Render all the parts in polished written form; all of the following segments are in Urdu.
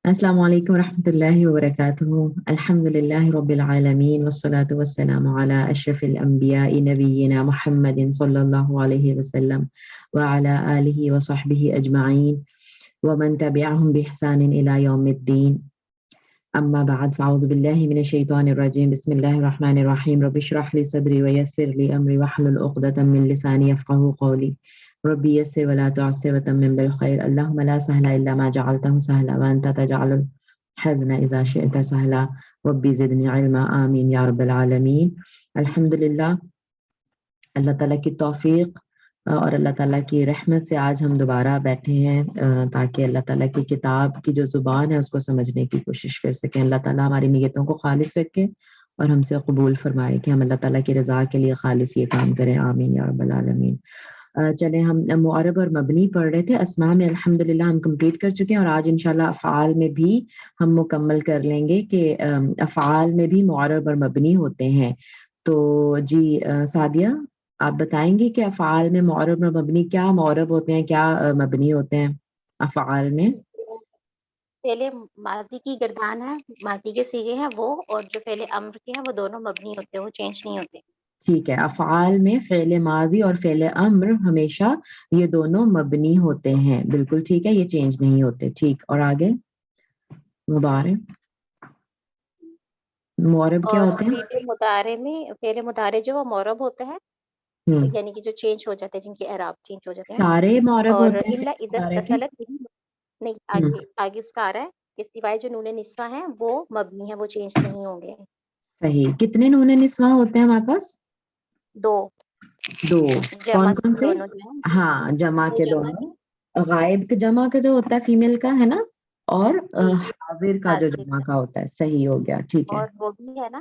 السلام عليكم ورحمة الله وبركاته. الحمد لله رب العالمين والصلاة والسلام على أشرف الأنبياء نبينا محمد صلى الله عليه وسلم وعلى آله وصحبه أجمعين ومن تبعهم بإحسان إلى يوم الدين. أما بعد فأعوذ بالله من الشيطان الرجيم. بسم الله الرحمن الرحيم. رب اشرح لي صدري ويسر لي أمري واحلل عقدة من لساني يفقهوا قولي. ربي يسر ولا تعسر وتمم بالخير. اللهم لا سهل إلا ما جعلته سهلا وأنت تجعل الحزن إذا شئت سهلا. ربي زدني علما. آمين يا رب العالمين. الحمدللہ اللہ تعالیٰ کی توفیق اور اللہ تعالیٰ کی رحمت سے آج ہم دوبارہ بیٹھے ہیں تاکہ اللہ تعالیٰ کی کتاب کی جو زبان ہے اس کو سمجھنے کی کوشش کر سکیں. اللہ تعالیٰ ہماری نیتوں کو خالص رکھے اور ہم سے قبول فرمائے کہ ہم اللہ تعالیٰ کی رضا کے لیے خالص یہ کام کریں. آمین یا رب العالمین. چلیں ہم معرب اور مبنی پڑھ رہے تھے. اسماء میں الحمدللہ ہم کمپلیٹ کر چکے ہیں اور آج انشاءاللہ افعال میں بھی ہم مکمل کر لیں گے کہ افعال میں بھی معرب اور مبنی ہوتے ہیں. تو جی سعدیہ آپ بتائیں گے کہ افعال میں معرب اور مبنی کیا معرب ہوتے ہیں کیا مبنی ہوتے ہیں افعال میں؟ پہلے ماضی کی گردان ہے، ماضی کے صیغے ہیں وہ، اور جو پہلے امر کے ہیں وہ دونوں مبنی ہوتے ہیں، وہ چینج نہیں ہوتے. ٹھیک ہے. افعال میں فعل ماضی اور فعل امر ہمیشہ یہ دونوں مبنی ہوتے ہیں. بالکل ٹھیک ہے، یہ چینج نہیں ہوتے. ٹھیک، اور آگے مضارع معرب کیا اور ہوتے ہیں؟ فعل مضارع میں فعل مضارع جو وہ معرب ہوتا ہے، یعنی کہ جو چینج ہو جاتے ہیں، جن کے اعراب چینج ہو جاتے ہیں. سارے معرب اور ہوتے ہیں الا فعل اذا مضارع کے؟ اتصلت بھی نہیں، آگے اس کا آ رہا ہے کہ سوائے جو نون نسوہ ہیں وہ مبنی ہیں، وہ چینج نہیں ہوں گے. صحیح. کتنے نون نسواں ہوتے ہیں ہمارے پاس؟ دو جمع کون کون سے؟ دونوں جو ہیں ہاں جمع دو کے جمع دونوں. غائب کے جمع کا جو ہوتا ہے فیمیل کا ہے نا، اور جی حاضر کا جو حاضر جمع کا ہوتا ہے. صحیح ہو گیا. ٹھیک ہے. اور وہ بھی ہے نا،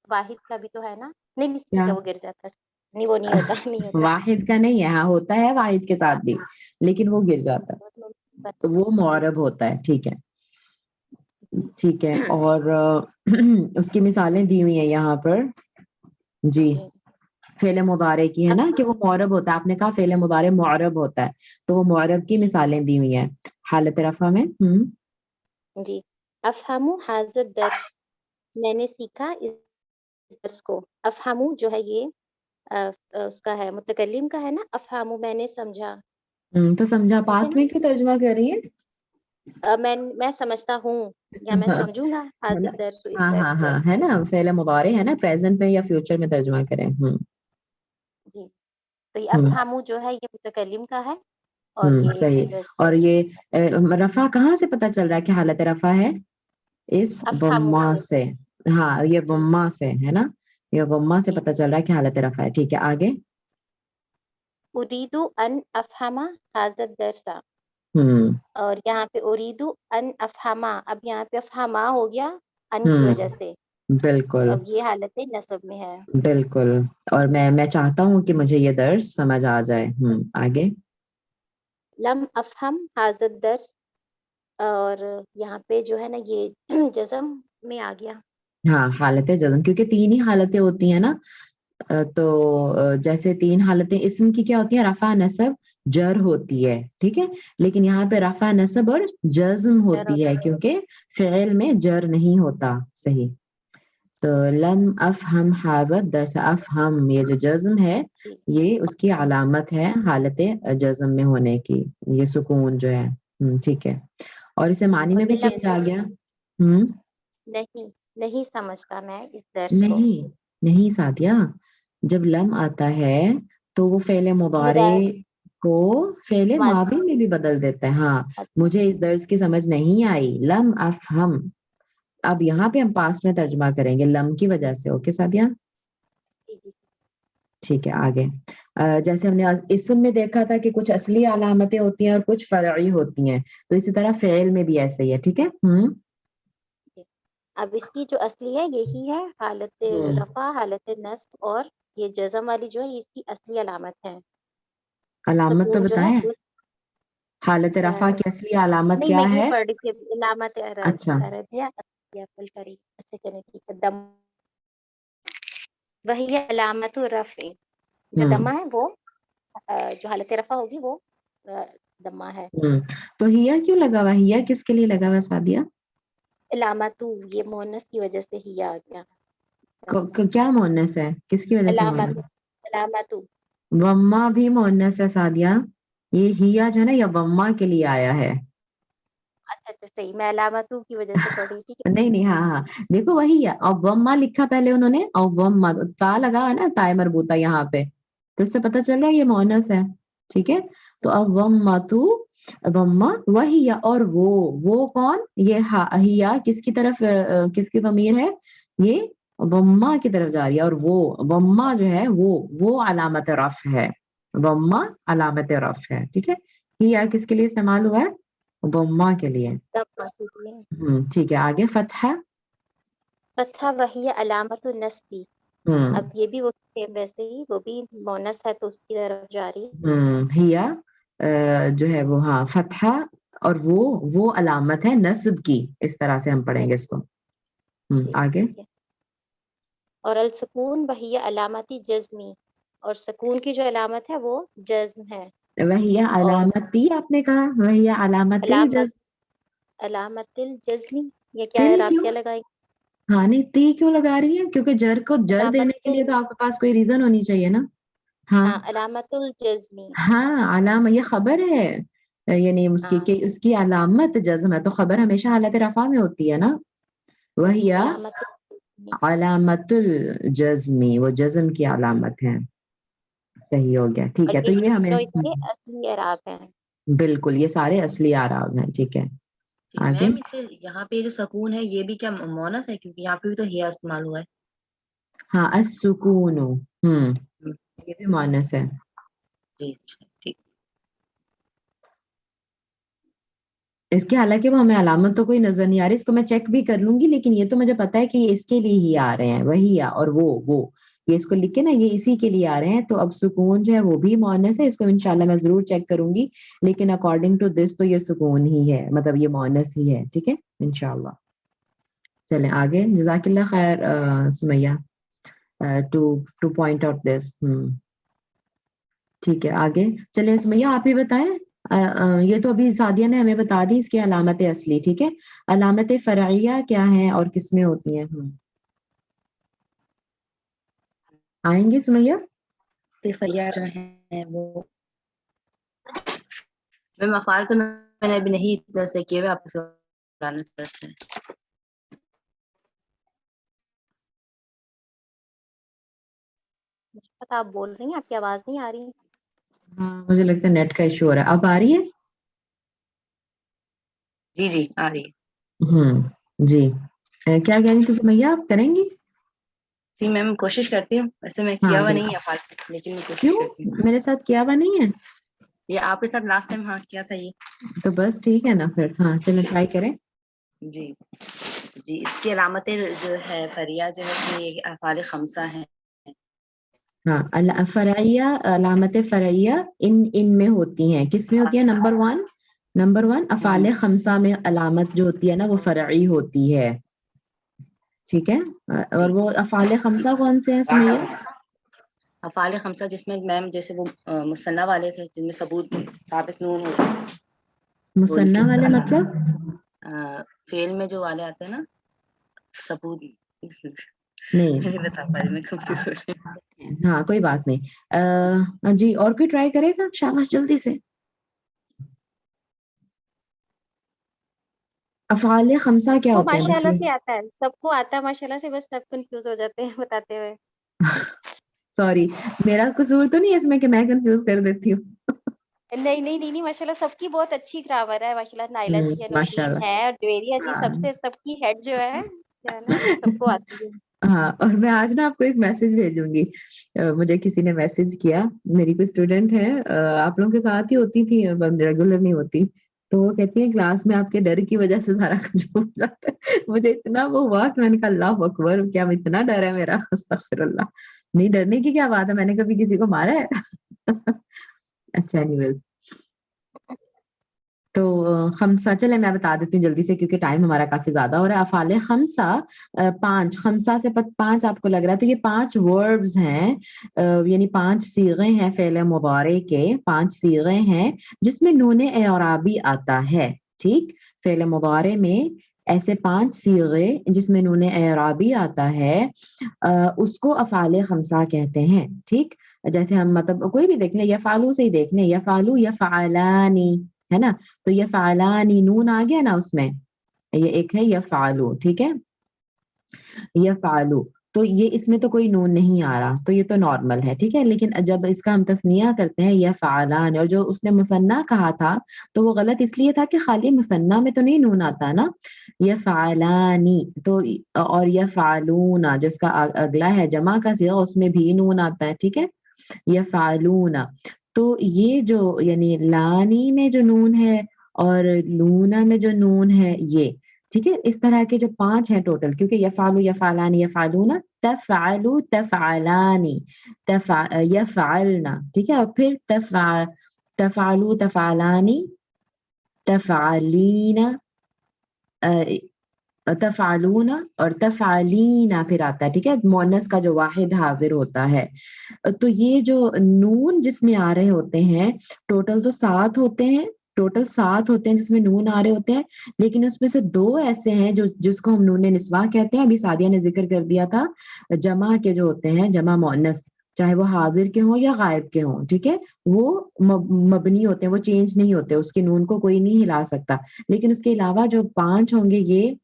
واحد کا بھی تو ہے نا. نہیں کیا؟ ٹھیک ہے، وہ گر جاتا ہے. نہیں وہ نہیں ہوتا، نہیں ہوتا. واحد کا نہیں ہے. ہاں ہوتا ہے واحد کے ساتھ بھی، لیکن وہ گر جاتا ہے تو وہ معرب ہوتا ہے. ٹھیک ہے. ٹھیک ہے. اور اس کی مثالیں دی ہوئی ہیں یہاں پر. جی فعل مضارع کی ہے نا کہ وہ معرب ہوتا ہے. آپ نے کہا فعل مضارع معرب ہوتا ہے، تو وہ معرب کی مثالیں دی ہوئی ہیں. حالت رفع میں جی افہمو حاضر درس، میں نے سیکھا اس درس کو. افہمو جو ہے یہ اس کا ہے، متکلم کا ہے نا. افہمو میں نے سمجھا، تو سمجھا ٹھیک ہے پاسٹ میں کیوں ترجمہ کر رہی ہے؟ میں سمجھتا ہوں یا میں سمجھوں گا. ہے نا؟ حاضر درس اس ہاں ہاں درس ہاں ہے نا، فعل مضارع ہے نا، پریزنٹ میں یا فیوچر میں ترجمہ کریں. جی تو یہ افہمو جو ہے یہ متکلم کا ہے، اور یہ صحیح. اور یہ رفع کہاں سے پتہ چل رہا ہے کہ حالت رفع ہے؟ اس افہمو ضمہ سے. ہاں یہ جی ضمہ سے ہے نا، یہ ضمہ سے جی پتہ چل رہا ہے کہ حالت رفع ہے. ٹھیک ہے آگے. اریدو ان افہما حاضر درسا، ہوں اور یہاں پہ اریدو ان افہما، اب یہاں پہ افہما ہو گیا ان کی وجہ سے، بالکل اب یہ حالت نصب میں ہے. بالکل. اور میں چاہتا ہوں کہ مجھے یہ درس سمجھ آ جائے. آگے. لم افہم حاضر درس، اور یہاں پہ جو ہے نا یہ جزم میں آ گیا. ہاں حالت جزم، کیونکہ تین ہی حالتیں ہوتی ہیں نا. تو جیسے تین حالتیں اسم کی کیا ہوتی ہیں؟ رفع نصب جر ہوتی ہے. ٹھیک ہے. لیکن یہاں پہ رفع نصب اور جزم ہوتی ہے کیونکہ فعل میں جر نہیں ہوتا. صحیح. تو لم افہم حاضر درس، افہم یہ جو جزم ہے یہ اس کی علامت ہے حالت جزم میں ہونے کی، یہ سکون جو ہے. ٹھیک ہے. اور اسے معنی اور میں بھی پھر چینج آ گیا. نہیں سمجھتا میں اس درس کو. نہیں سعدیہ، جب لم آتا ہے تو وہ فعل مضارع کو فعل ماضی میں بھی بدل دیتا ہے. ہاں مجھے اس درس کی سمجھ نہیں آئی، لم افہم. اب یہاں پہ ہم پاسٹ میں ترجمہ کریں گے لم کی وجہ سے. اوکے سعدیہ. ٹھیک ہے آگے. جیسے ہم نے اسم میں دیکھا تھا کہ کچھ اصلی علامتیں ہوتی ہیں اور کچھ فرعی ہوتی ہیں، تو اسی طرح فعل میں بھی ایسے ہی ہے. ٹھیک ہے. اب اس کی جو اصلی ہے یہی ہے، حالت رفع، حالت نصب، اور یہ جزم والی جو ہے اس کی اصلی علامت ہے. علامت تو سکون جو ہے بتائیں. حالت رفع کی اصلی علامت نہیں کیا میں یہ ہے؟ پڑھ رہی تھی علامت اچھا عربیہ کری. اچھا چلیں ٹھیک ہے. دم وہی علامت رفع، جو دمہ ہے وہ جو حالت رفع ہوگی وہ دمہ ہے. تو ہیا کیوں لگا ہوا؟ ہیا کس کے لیے لگا ہوا سعدیہ؟ علامتو یہ مونس کی وجہ سے ہی آ گیا. کیا مونس ہے, کس کی وجہ سے علامت مونس؟ علامتو وما بھی مونس ہے سعدیہ, یہ ہیا جو ہے نا یہ وما کے لیے آیا ہے. اچھا اچھا صحیح, میں علامتو کی وجہ سے پڑھی تھی. نہیں نہیں, ہاں ہاں دیکھو وہی ہے, اور وما لکھا پہلے انہوں نے, اور وما تا لگا ہے نا, تائے مربوطہ یہاں پہ, تو اس سے پتہ چل رہا ہے یہ مونس ہے. ٹھیک ہے, تو اب وماتو وما وہی, اور وہ کون, یہ ہیا کس کی طرف, کس کی ضمیر ہے, یہ وما کی طرف جا رہی ہے, اور وہ وما جو ہے وہ علامت رفع ہے, وما علامت رفع ہے. ٹھیک ہے, ہیا کس کے لیے استعمال ہوا ہے, وما کے لیے. ٹھیک ہے, آگے فتحہ. فتحہ وہی علامت النصبی. ہوں اب یہ بھی وہ ویسے ہی وہ بھی مونس ہے تو اس کی طرف جا رہی ہے. ہیا جو ہے وہ, ہاں فتحہ, اور وہ علامت ہے نصب کی. اس طرح سے ہم پڑھیں گے اس کو. آگے. ٹھیک ہے. اور السکون وہی علامتی جزمی, اور سکون کی جو علامت ہے وہ جزم ہے. وہی اور علامتی آپ نے کہا, وہی علامت علامت الجزم. علامت الجزمی, یہ کیا ہے, تل آپ کیوں, کیا لگائیں؟ ہاں نہیں تی کیوں لگا رہی ہے, کیونکہ جر کو جر علامت دینے کے لیے تو آپ کے پاس کوئی ریزن ہونی چاہیے نا. ہاں علامت الجزمی. ہاں, علامہ یہ خبر ہے, یعنی اس کی ہاں کہ اس کی علامت جزم ہے, تو خبر ہمیشہ حالت رفع میں ہوتی ہے نا. وہی علامت الجزمی. علامت الجزمی, وہ جزم کی علامت ہے. صحیح ہو گیا, ٹھیک اور ہے, تو یہ ہمیں تینوں اس کے اصلی اعراب ہیں. بالکل یہ سارے اصلی اعراب ہیں. ٹھیک ہے, آگے. میم یہاں پہ جو سکون ہے یہ بھی کیا مونس ہے, کیونکہ یہاں پہ بھی تو ہیا استعمال ہوا ہے. ہاں السکون, یہ بھی مؤنث ہے. جی اچھا ٹھیک. اس کے حالانکہ وہ ہمیں علامت تو کوئی نظر نہیں آ رہی, اس کو میں چیک بھی کر لوں گی, لیکن یہ تو مجھے پتا ہے کہ یہ اس کے لیے ہی آ رہے ہیں, وہی اور وہ یہ اس کو لکھ کے نا, یہ اسی کے لیے آ رہے ہیں. تو اب سکون جو ہے وہ بھی مؤنث ہے, اس کو انشاءاللہ میں ضرور چیک کروں گی, لیکن اکارڈنگ ٹو دس تو یہ سکون ہی ہے, مطلب یہ مؤنث ہی ہے. ٹھیک ہے انشاءاللہ. چلیں آگے, جزاک اللہ خیر Sumaiya to point out this. ٹھیک ہے, آگے چلیں سمیہ آپ ہی بتائیں. یہ تو ابھی سعدیہ نے ہمیں بتا دی اس کی علامت اصلی. ٹھیک ہے, علامت فرعیہ کیا ہے اور کس میں ہوتی ہیں؟ آئیں گے سمیہ؟ فرعیہ جو ہے وہ مفعال تو میں نے ابھی نہیں اتنا سے کیے ہوئے, آپ سے بتانا چاہتے ہیں. مجھے پتا آپ بول رہی ہیں, آپ کی آواز نہیں آ رہی. ہاں مجھے لگتا ہے نیٹ کا ایشو ہو رہا ہے. اب آ رہی ہے؟ جی جی آ رہی ہے. جی کیا کہہ رہی تھی سمیہ, آپ کریں گی؟ جی میم کوشش کرتی ہوں, ویسے میں ہاں کیا ہوا نہیں بالکل. ہے افعال, لیکن میں کوشش کیوں, کرتی ہوں. میرے ساتھ کیا ہوا نہیں ہے؟ یہ آپ کے ساتھ لاسٹ ٹائم ہاں کیا تھا یہ. تو بس ٹھیک ہے نا پھر, ہاں چلیں ٹرائی کریں. جی جی, اس کی علامتیں جو ہے فرعیہ جو ہے یہ افعال خمسہ ہیں. ہاں فرعیہ, علامت فرعیہ ان میں ہوتی ہیں. کس میں ہوتی ہے؟ نمبر ون افعال خمسہ میں علامت جو ہوتی ہے نا وہ فرعی ہوتی ہے. ٹھیک ہے, اور جی وہ افعال خمسہ کون سے ہیں سمیہ؟ افعال خمسہ جس میں میم جیسے وہ مثنیٰ والے تھے, جن میں ثبوت ثابت نون ہوتا ہے, تو ان مثنیٰ کی والے مطلب فعل میں جو والے آتے ہیں نا ثبوت, نہیں, نہیں بتا پا رہی, میں کنفیوز ہو رہی ہوں. ہاں کوئی بات نہیں. جی اور کوئی ٹرائی کرے گا, شاباش جلدی سے. افعال خمسہ سب کیا کو ہوتے ہیں بس ماشاءاللہ یہ؟ سے آتا ہے, سب کو آتا ہے ماشاءاللہ سے, بس سب کنفیوز ہو جاتے ہیں بتاتے ہوئے. سوری, میرا قصور تو نہیں ہے اس میں کہ میں کنفیوز کر دیتی ہوں. نہیں ماشاءاللہ سب کی بہت اچھی گرامر ہے ماشاءاللہ. نائلہ جی ہے, ماشاء نوشین اللہ. ہے, اور جویریہ جی ہاں سب کی ہیڈ جو ہے نا سب کو آتی ہے. ہاں, اور میں آج نا آپ کو ایک میسج بھیجوں گی. مجھے کسی نے میسج کیا, میری کوئی اسٹوڈنٹ ہے, آپ لوگوں کے ساتھ ہی ہوتی تھی, ریگولر نہیں ہوتی, تو وہ کہتی ہے کلاس میں آپ کے ڈر کی وجہ سے سارا کچھ ہو جاتا ہے. مجھے اتنا وہ ہوا کہ میں نے کہا اللہ اکبر, کیا اتنا ڈر ہے میرا, استغفر اللہ. نہیں ڈرنے کی کیا بات ہے, میں نے کبھی کسی کو مارا ہے. اچھا anyways, تو خمسہ, چلے میں بتا دیتی ہوں جلدی سے کیونکہ ٹائم ہمارا کافی زیادہ ہو رہا ہے. افعال خمسہ خمسہ سے 5 آپ کو لگ رہا ہے, تو یہ 5 وربز ہیں, یعنی 5 صیغے ہیں فعل مضارع کے, 5 صیغے ہیں جس میں نون اعرابی آتا ہے. ٹھیک, فعل مضارع میں ایسے 5 صیغے جس میں نون اعرابی آتا ہے اس کو افعال خمسہ کہتے ہیں. ٹھیک, جیسے ہم مطلب کوئی بھی دیکھ لیں, یفعلو سے ہی دیکھ لیں, یفعلو یفعلانی ہے نا, تو یفعلانی نون آ گیا نا اس میں, یہ ایک ہے یفعلو. ٹھیک ہے, یفعلو, تو یہ اس میں تو کوئی نون نہیں آ رہا, تو یہ تو نارمل ہے. ٹھیک ہے, لیکن جب اس کا ہم تثنیہ کرتے ہیں یفعلان, اور جو اس نے مثنیٰ کہا تھا تو وہ غلط اس لیے تھا کہ خالی مثنیٰ میں تو نہیں نون آتا نا, یفعلانی تو, اور یفعلون جو اس کا اگلا ہے جمع کا صیغہ اس میں بھی نون آتا ہے. ٹھیک ہے, یفعلون, تو یہ جو یعنی لانی میں جو نون ہے اور لونا میں جو نون ہے یہ, ٹھیک ہے, اس طرح کے جو 5 ہیں ٹوٹل, کیونکہ یفعلو یفعلانی یفعلون, تفعلو تفعلانی یفعلنا, ٹھیک ہے, اور پھر تفعلو تفعلانی تفعلین تفعلون اور تفعلینا پھر آتا ہے. ٹھیک ہے, مؤنث کا جو واحد حاضر ہوتا ہے. تو یہ جو نون جس میں آ رہے ہوتے ہیں ٹوٹل تو 7 ہوتے ہیں, ٹوٹل 7 ہوتے ہیں جس میں نون آ رہے ہوتے ہیں, لیکن اس میں سے 2 ایسے ہیں جس کو ہم نون نسواں کہتے ہیں. ابھی سعدیہ نے ذکر کر دیا تھا, جمع کے جو ہوتے ہیں جمع مؤنث, چاہے وہ حاضر کے ہوں یا غائب کے ہوں. ٹھیک ہے, وہ مبنی ہوتے ہیں, وہ چینج نہیں ہوتے, اس کے نون کو کوئی نہیں ہلا سکتا. لیکن اس کے علاوہ جو 5 ہوں گے یہ,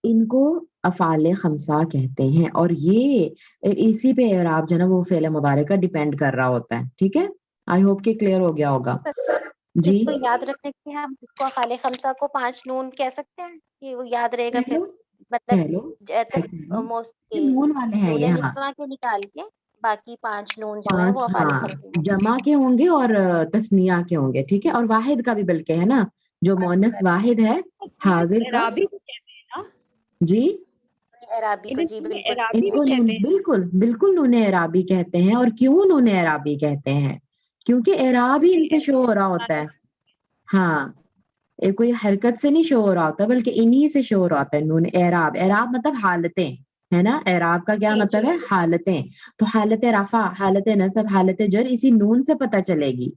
ان کو افعال خمسہ کہتے ہیں, اور یہ اسی پہ اعراب جو ہے نا وہ فعل مضارع کا ڈیپینڈ کر رہا ہوتا ہے. ٹھیک ہے, آئی ہوپ کہ کلیئر ہو گیا ہوگا. جی, اس کو یاد رکھنے کے ہم اس کو افعال خمسہ کو 5 نون کہہ سکتے ہیں کہ وہ یاد رہے گا. پھر مطلب نون والے ہیں نون یہ, ہاں نسواں کے نکال کے باقی 5 نون جو ہے وہ 5 افعال ہاں خمسہ جمع کے ہوں گے اور تثنیہ کے ہوں گے. ٹھیک ہے, اور واحد کا بھی بلکہ ہے نا, جو مؤنث واحد ہے حاضر کا. اعرابی بھی کہتے ہیں نا, جی, اعرابی کو, جی انہیں بالکل اعرابی ان بھی کو نون, کہتے ہیں. بالکل بالکل نون اعرابی کہتے ہیں. اور کیوں نون اعرابی کہتے ہیں؟ کیونکہ اعراب ہی ان سے شو ہو رہا ہوتا ہے. ہاں, کوئی حرکت سے نہیں شو ہو رہا ہوتا, بلکہ انہی سے شو ہو رہا ہوتا ہے نون اعراب. اعراب مطلب حالتیں ہے نا, اعراب کا کیا مطلب ہے؟ حالتیں. تو حالت رفع, حالت نصب, حالت جر اسی نون سے پتہ چلے گی,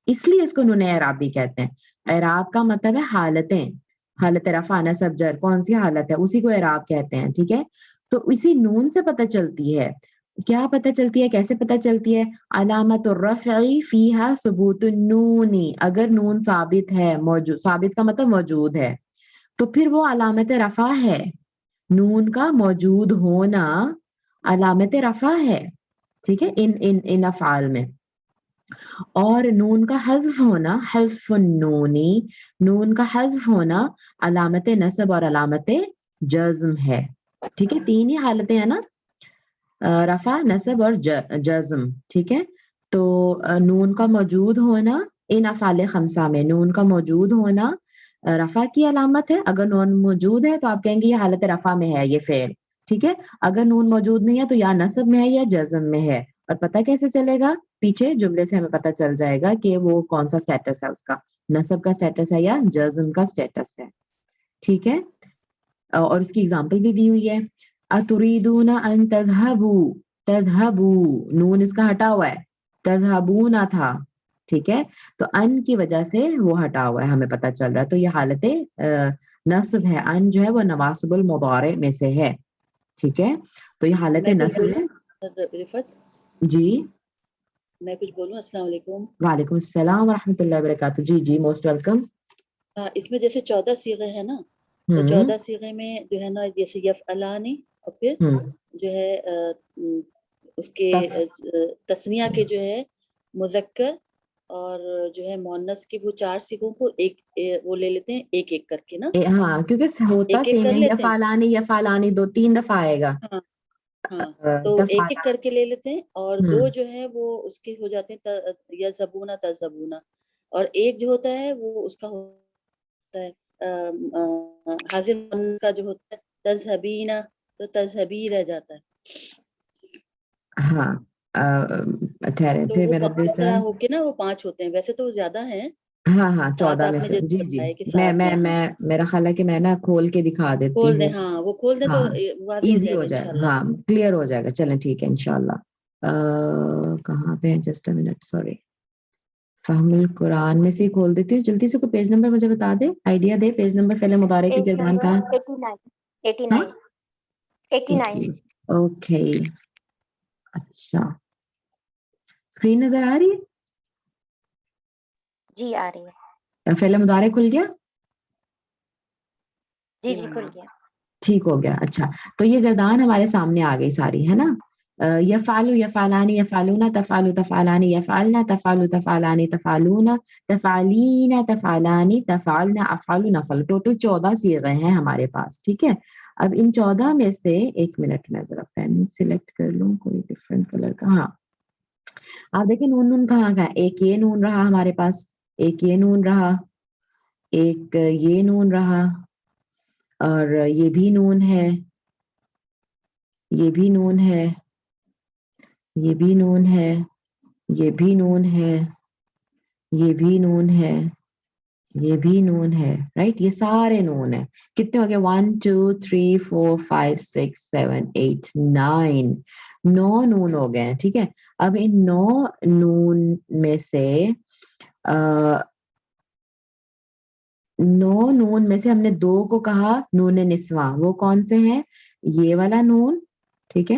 اس لیے اس کو نون اعرابی کہتے ہیں. اعراب کا مطلب ہے حالتیں, حالت رفع نصب جر کون سی حالت ہے اسی کو اعراب کہتے ہیں. ٹھیک ہے, تو اسی نون سے پتہ چلتی ہے. کیا پتہ چلتی ہے, کیسے پتہ چلتی ہے؟ علامت الرفع فیہا ثبوت النون, اگر نون ثابت ہے, موجود, ثابت کا مطلب موجود ہے, تو پھر وہ علامت رفع ہے. نون کا موجود ہونا علامت رفع ہے. ٹھیک ہے, ان افعال میں. اور نون کا حذف ہونا, حذف النونی, نون کا حذف ہونا علامت نصب اور علامت جزم ہے. ٹھیک ہے, 3 ہی حالتیں ہیں نا, رفع, نصب اور جزم. ٹھیک ہے, تو نون کا موجود ہونا ان افعال خمسہ میں, نون کا موجود ہونا رفع کی علامت ہے. اگر نون موجود ہے تو آپ کہیں گے یہ حالت رفع میں ہے یہ فعل. ٹھیک ہے, اگر نون موجود نہیں ہے تو یا نصب میں ہے یا جزم میں ہے. اور پتہ کیسے چلے گا؟ پیچھے جملے سے ہمیں پتہ چل جائے گا کہ وہ کون سا سٹیٹس ہے, اس کا نصب کا سٹیٹس ہے یا جزم کا سٹیٹس ہے. ٹھیک ہے, اور اس کی اگزامپل بھی دی ہوئی ہے. اتریدون ان تذهبوا, تذهبوا نون اس کا ہٹا ہوا ہے, تذهبون تھا. ٹھیک ہے, تو ان کی وجہ سے وہ ہٹا ہوا ہے, ہمیں پتہ چل رہا ہے. تو یہ حالت نصب ہے, ان جو ہے وہ نواصب المضارع میں سے ہے. ٹھیک ہے, تو یہ حالت نصب ہے. رفت, جی, میں کچھ بولوں؟ السلام علیکم. وعلیکم السلام ورحمۃ اللہ وبرکاتہ. جی جی, موسٹ ویلکم. اس میں جیسے 14 صیغے ہیں نا, تو 14 صیغے میں جو ہے نا جیسے یفعلانی, اور پھر جو ہے اس کے تثنیہ کے جو ہے مذکر اور جو ہے مؤنث کے وہ 4 صیغوں کو ایک وہ لے لیتے ہیں ایک ایک کر کے نا. ہاں, کیونکہ ہوتا ایک ایک سیم کر ہے, لیتے ہیں. یفعلانی یفعلانی 2-3 دفعہ آئے گا. ہاں ہاں, تو ایک ایک کر کے لے لیتے ہیں, اور 2 جو ہے وہ اس کے ہو جاتے ہیں یذهبون تذهبون, اور ایک جو ہوتا ہے وہ اس کا ہوتا ہے حاضر کا جو ہوتا ہے تذهبین, تو تذهبی رہ جاتا ہے. ہاں, ٹھہرے تو پھر وہ میرا اس طرح ہو کے نا وہ 5 ہوتے ہیں. ویسے تو زیادہ ہیں. ہاں ہاں, 7 14 آپ میں نے سے. جیسے جی جی, بتایا کہ 7 ہیں. ہاں, میرا خیال ہے کہ میں نا کھول کے دکھا دیتی کھول دیں. ہوں. ہاں, وہ کھول دیں تو ہاں, واضح ہو ایزی جائے ہو گا جائے, انشاءاللہ. ہاں کلیئر ہو جائے گا. چلیں ٹھیک ہے انشاءاللہ. کہاں پہ ہیں, جسٹ اے منٹ, سوری. فہم القرآن میں سے کھول دیتی ہوں جلدی سے. کوئی پیج نمبر مجھے بتا دے, آئیڈیا دے پیج نمبر فعل مضارع کی پیج گردان نمبر کا. 89 89. اوکے, اچھا اسکرین نظر آ رہی جی آ رہی ہے. ہے؟ فعل مضارع کھل گیا؟ جی کھل گیا. ٹھیک ہو گیا. اچھا تو یہ گردان ہمارے سامنے آ گئی ساری, ہے نا. یفعلوا یفعلان یفعلون تفعلوا تفعلان یفعلن تفعلوا تفعلان تفعلون تفعلین تفعلان تفعلن افعل نفعل. ٹوٹل 14 صیغے ہیں ہمارے پاس, ٹھیک ہے. اب ان 14 میں سے ایک منٹ میں ذرا پین سلیکٹ کر لوں کوئی ڈفرینٹ کلر کا. ہاں آپ دیکھیں نون نون کہاں کا, ایک یہ نون رہا ہمارے پاس, ایک یہ نون رہا, ایک یہ نون رہا, اور یہ بھی نون ہے, یہ بھی نون ہے, یہ بھی نون ہے, یہ بھی نون ہے, یہ بھی نون ہے, یہ بھی نون ہے, رائٹ. یہ سارے نون ہیں. کتنے ہو گئے؟ 1 2 3 4 5 6 7 8 9 9 نون ہو گئے ہیں, ٹھیک ہے. اب ان 9 نون میں سے 9 نون میں سے ہم نے 2 کو کہا نون نسواں. وہ کون سے ہیں؟ یہ والا نون, ٹھیک ہے,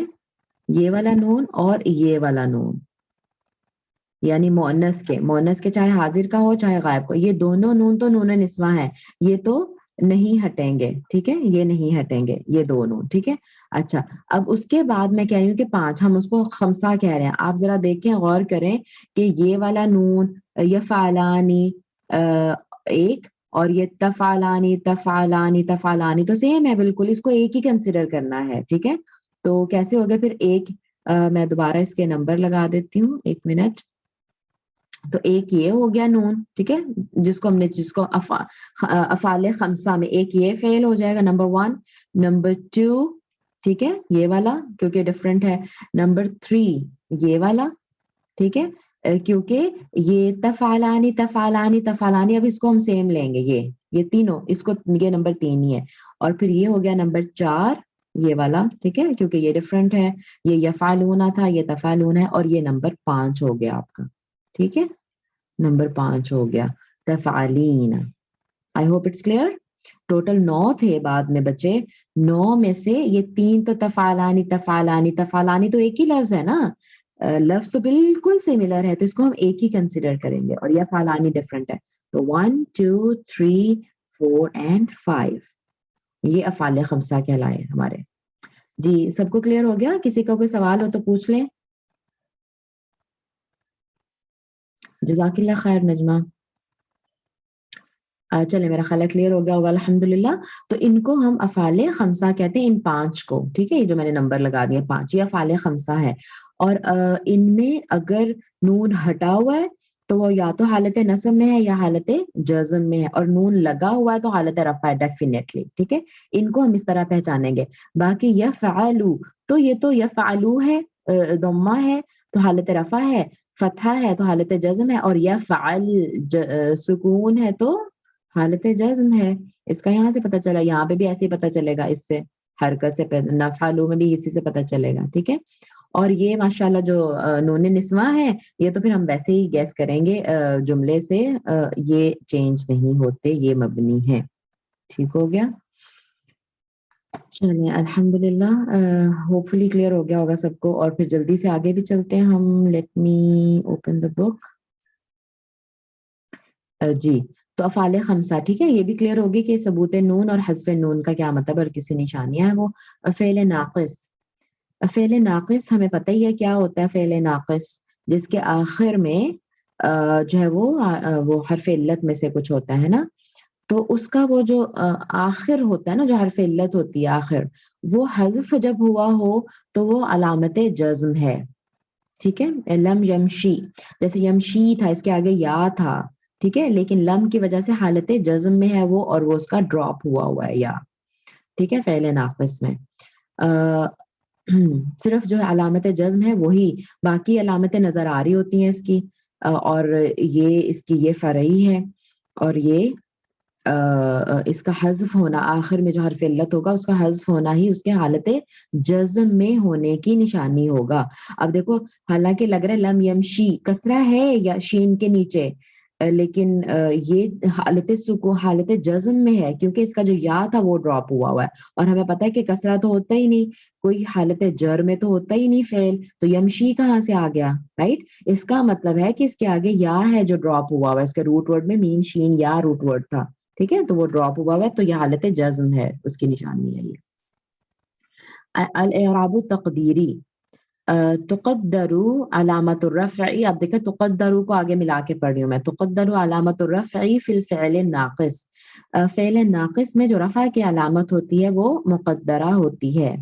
یہ والا نون اور یہ والا نون, یعنی مؤنث کے چاہے حاضر کا ہو چاہے غائب کا. یہ دونوں نون تو نون نسواں ہے, یہ تو نہیں ہٹیں گے, ٹھیک ہے, یہ نہیں ہٹیں گے یہ دو نون, ٹھیک ہے. اچھا اب اس کے بعد میں کہہ رہی ہوں کہ 5, ہم اس کو خمسہ کہہ رہے ہیں. آپ ذرا دیکھیں غور کریں کہ یہ والا نون یفعلانی ایک, اور یہ تفعلانی تفعلانی تفعلانی تو سیم ہے بالکل, اس کو ایک ہی کنسیڈر کرنا ہے, ٹھیک ہے. تو کیسے ہو گیا پھر ایک, میں دوبارہ اس کے نمبر لگا دیتی ہوں, ایک منٹ. تو ایک یہ ہو گیا نون, ٹھیک ہے, جس کو افعال خمسہ میں ایک یہ فعل ہو جائے گا, نمبر 1. نمبر 2, ٹھیک ہے, یہ والا کیونکہ ڈفرینٹ ہے. نمبر 3 یہ والا, ٹھیک ہے, کیونکہ یہ تفعلانی تفعلانی تفعلانی, اب اس کو ہم سیم لیں گے, یہ تینوں, اس کو یہ نمبر 3 ہی ہے. اور پھر یہ ہو گیا نمبر 4 یہ والا, ٹھیک ہے, کیونکہ یہ ڈفرینٹ ہے. یہ یفعلون تھا, یہ تفعلون ہے, اور یہ نمبر 5 ہو گیا آپ کا, ٹھیک ہے. نمبر 5 ہو گیا تفعلین. I hope it's clear. Total 9 تھے بعد میں بچے. 9 میں سے یہ 3 تو تفعلانی تفعلانی تفعلانی تو ایک ہی لفظ ہے نا, لفظ تو بالکل سملر ہے, تو اس کو ہم ایک ہی کنسیڈر کریں گے, اور یفعلانی ڈفرینٹ ہے. تو 1 2 3 4 and 5 یہ افعال خمسہ کہلائے ہمارے. جی سب کو کلیئر ہو گیا؟ کسی کا کوئی سوال ہو تو پوچھ لیں. جزاک اللہ خیر نجمہ. چلے میرا خیال کلیئر ہو گیا ہوگا الحمدللہ. تو ان کو ہم افعال خمسہ کہتے ہیں, ان 5 کو, ٹھیک ہے. یہ جو میں نے نمبر لگا دیا 5, یہ افعال خمسہ ہے. اور ان میں اگر نون ہٹا ہوا ہے تو وہ یا تو حالت نصب میں ہے یا حالت جزم میں ہے, اور نون لگا ہوا ہے تو حالت رفع ہے ڈیفینیٹلی, ٹھیک ہے. ان کو ہم اس طرح پہچانیں گے. باقی یفعلوا, تو یہ تو یفعلوا ہے, ضمہ ہے تو حالت رفع ہے, فتحہ ہے تو حالت جزم ہے, اور یفعل سکون ہے تو حالت جزم ہے. اس کا یہاں سے پتہ چلا, یہاں پہ بھی ایسے ہی پتہ چلے گا, اس سے حرکت سے نفعلوا میں بھی اسی سے پتہ چلے گا, ٹھیک ہے. اور یہ ماشاءاللہ جو نون نسواں ہے, یہ تو پھر ہم ویسے ہی گیس کریں گے جملے سے, یہ چینج نہیں ہوتے, یہ مبنی ہے. ٹھیک ہو گیا. چلیں الحمدللہ, ہوپ فلی کلیئر ہو گیا ہوگا سب کو. اور پھر جلدی سے آگے بھی چلتے ہیں ہم. لیٹ می اوپن دا بک. جی تو افعال خمسہ, ٹھیک ہے, یہ بھی کلیئر ہوگی کہ ثبوت نون اور حذف نون کا کیا مطلب, اور کسی نشانیاں ہیں وہ. فعل ناقص, فعل ناقص ہمیں پتہ ہی ہے کیا ہوتا ہے. فعل ناقص جس کے آخر میں جو ہے وہ حرف علت میں سے کچھ ہوتا ہے نا, تو اس کا وہ جو آخر ہوتا ہے نا, جو حرف علت ہوتی ہے آخر, وہ حذف جب ہوا ہو تو وہ علامت جزم ہے, ٹھیک ہے. لم یمشی, جیسے یمشی تھا, اس کے آگے یا تھا, ٹھیک ہے, لیکن لم کی وجہ سے حالت جزم میں ہے وہ, اور وہ اس کا ڈراپ ہوا ہے یا, ٹھیک ہے. فعل ناقص میں صرف جو علامت جزم ہے وہی, باقی علامتیں نظر آ رہی ہوتی ہیں اس کی, اور یہ اس کی یہ فرعی ہے, اور یہ اس کا حذف ہونا آخر میں جو حرف علت ہوگا اس کا حذف ہونا ہی اس کے حالت جزم میں ہونے کی نشانی ہوگا. اب دیکھو حالانکہ لگ رہا ہے لم یمشی کسرہ ہے یا شین کے نیچے لیکن یہ حالت سکون حالت جزم میں ہے کیونکہ اس کا جو یا تھا وہ ڈراپ ہوا ہے اور ہمیں پتہ ہے کہ کسرہ تو ہوتا ہی نہیں, کوئی حالت جر میں تو ہوتا ہی نہیں فعل, تو یمشی کہاں سے آ گیا رائٹ. اس کا مطلب ہے کہ اس کے آگے یا ہے جو ڈراپ ہوا ہوا ہے, اس کے روٹ ورڈ میں میم شین یا روٹ ورڈ تھا, ٹھیک ہے, تو وہ ڈراپ ہوا ہوا ہے تو یہ حالت جزم ہے, اس کی نشانی ہے یہ. الاعراب التقدیری تقدر علامت الرفع, اب دیکھیں تقدر کو آگے ملا کے پڑھ رہی ہوں میں, تقدر علامت الرفع فی الفعل الناقص, فعل ناقص میں جو رفع کی علامت ہوتی ہے وہ مقدرہ ہوتی ہے.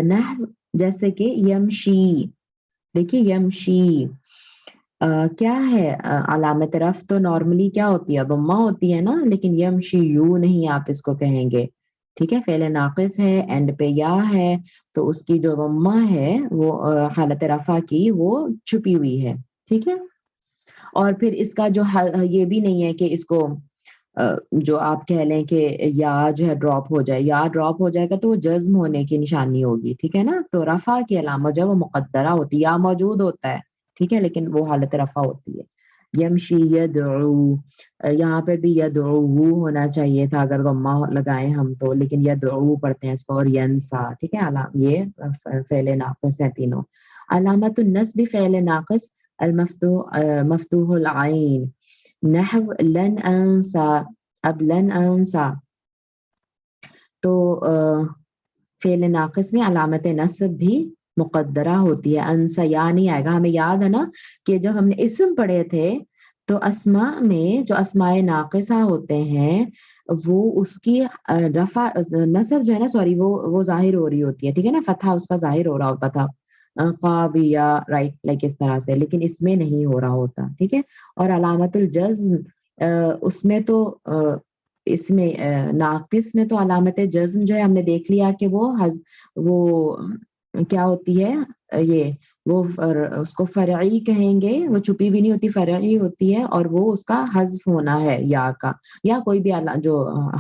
نحو جیسے کہ یمشی, دیکھیے یمشی کیا ہے علامت رفع تو نارملی کیا ہوتی ہے ضمہ ہوتی ہے نا, لیکن یمشی یوں نہیں آپ اس کو کہیں گے, ٹھیک ہے, فعل ناقص ہے اینڈ پہ یا ہے تو اس کی جو ضمہ ہے وہ حالت رفع کی وہ چھپی ہوئی ہے, ٹھیک ہے. اور پھر اس کا جو یہ بھی نہیں ہے کہ اس کو جو آپ کہہ لیں کہ یا جو ہے ڈراپ ہو جائے, یا ڈراپ ہو جائے گا تو وہ جزم ہونے کی نشانی ہوگی, ٹھیک ہے نا. تو رفع کی علامت جو ہے وہ مقدرہ ہوتی ہے, یا موجود ہوتا ہے ٹھیک ہے لیکن وہ حالت رفع ہوتی ہے. یمشی یدعو, یہاں پہ بھی یدعو ہونا چاہیے تھا اگر ضمہ لگائیں ہم تو, لیکن یدعو پڑھتے ہیں اس کو, اور ینسا, ٹھیک ہے, یہ فعل ناقص ہے تینوں. علامت النصب فعل ناقص المفتوح مفتوح العین, نحو لن انسا, اب لن انسا تو فعل ناقص میں علامت نصب بھی مقدرہ ہوتی ہے. انسا یا نہیں آئے گا, ہمیں یاد ہے نا کہ جب ہم نے اسم پڑھے تھے تو اسماء میں جو اسماء ناقصہ ہوتے ہیں وہ اس کی رفع نصب جو ہے نا سوری وہ ظاہر ہو رہی ہوتی ہے, ٹھیک ہے نا, فتحہ اس کا ظاہر ہو رہا ہوتا تھا, قابیہ رائٹ لائک اس طرح سے, لیکن اس میں نہیں ہو رہا ہوتا, ٹھیک ہے. اور علامت الجزم اس میں تو اس میں ناقص میں تو علامت جزم جو ہے ہم نے دیکھ لیا کہ وہ کیا ہوتی ہے, یہ وہ اس کو فرعی کہیں گے, وہ چھپی بھی نہیں ہوتی, فرعی ہوتی ہے, اور وہ اس کا حذف ہونا ہے یا کا, یا کوئی بھی جو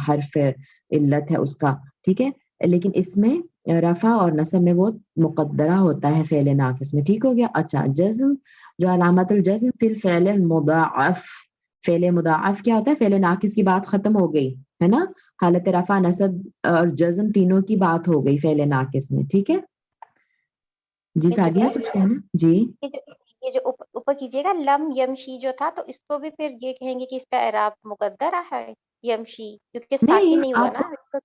حرف علت ہے اس کا, ٹھیک ہے. لیکن اس میں رفع اور نصب میں وہ مقدرہ ہوتا ہے فعل ناقص میں, ٹھیک ہو گیا. اچھا جزم, جو علامت الجزم فی الفعل المضاعف, فعل مضاعف کیا ہوتا ہے, فعل ناقص کی بات ختم ہو گئی ہے نا, حالت رفع نصب اور جزم تینوں کی بات ہو گئی فعل ناقص میں, ٹھیک ہے. جی سعدیہ کچھ کہنا جی. یہ جو اوپر کیجیے گا لم یمشی جو تھا تو اس کو بھی پھر یہ کہیں گے کہ اس کا اعراب مقدرہ ہے یمشی کیونکہ ساکن نہیں ہوا نا.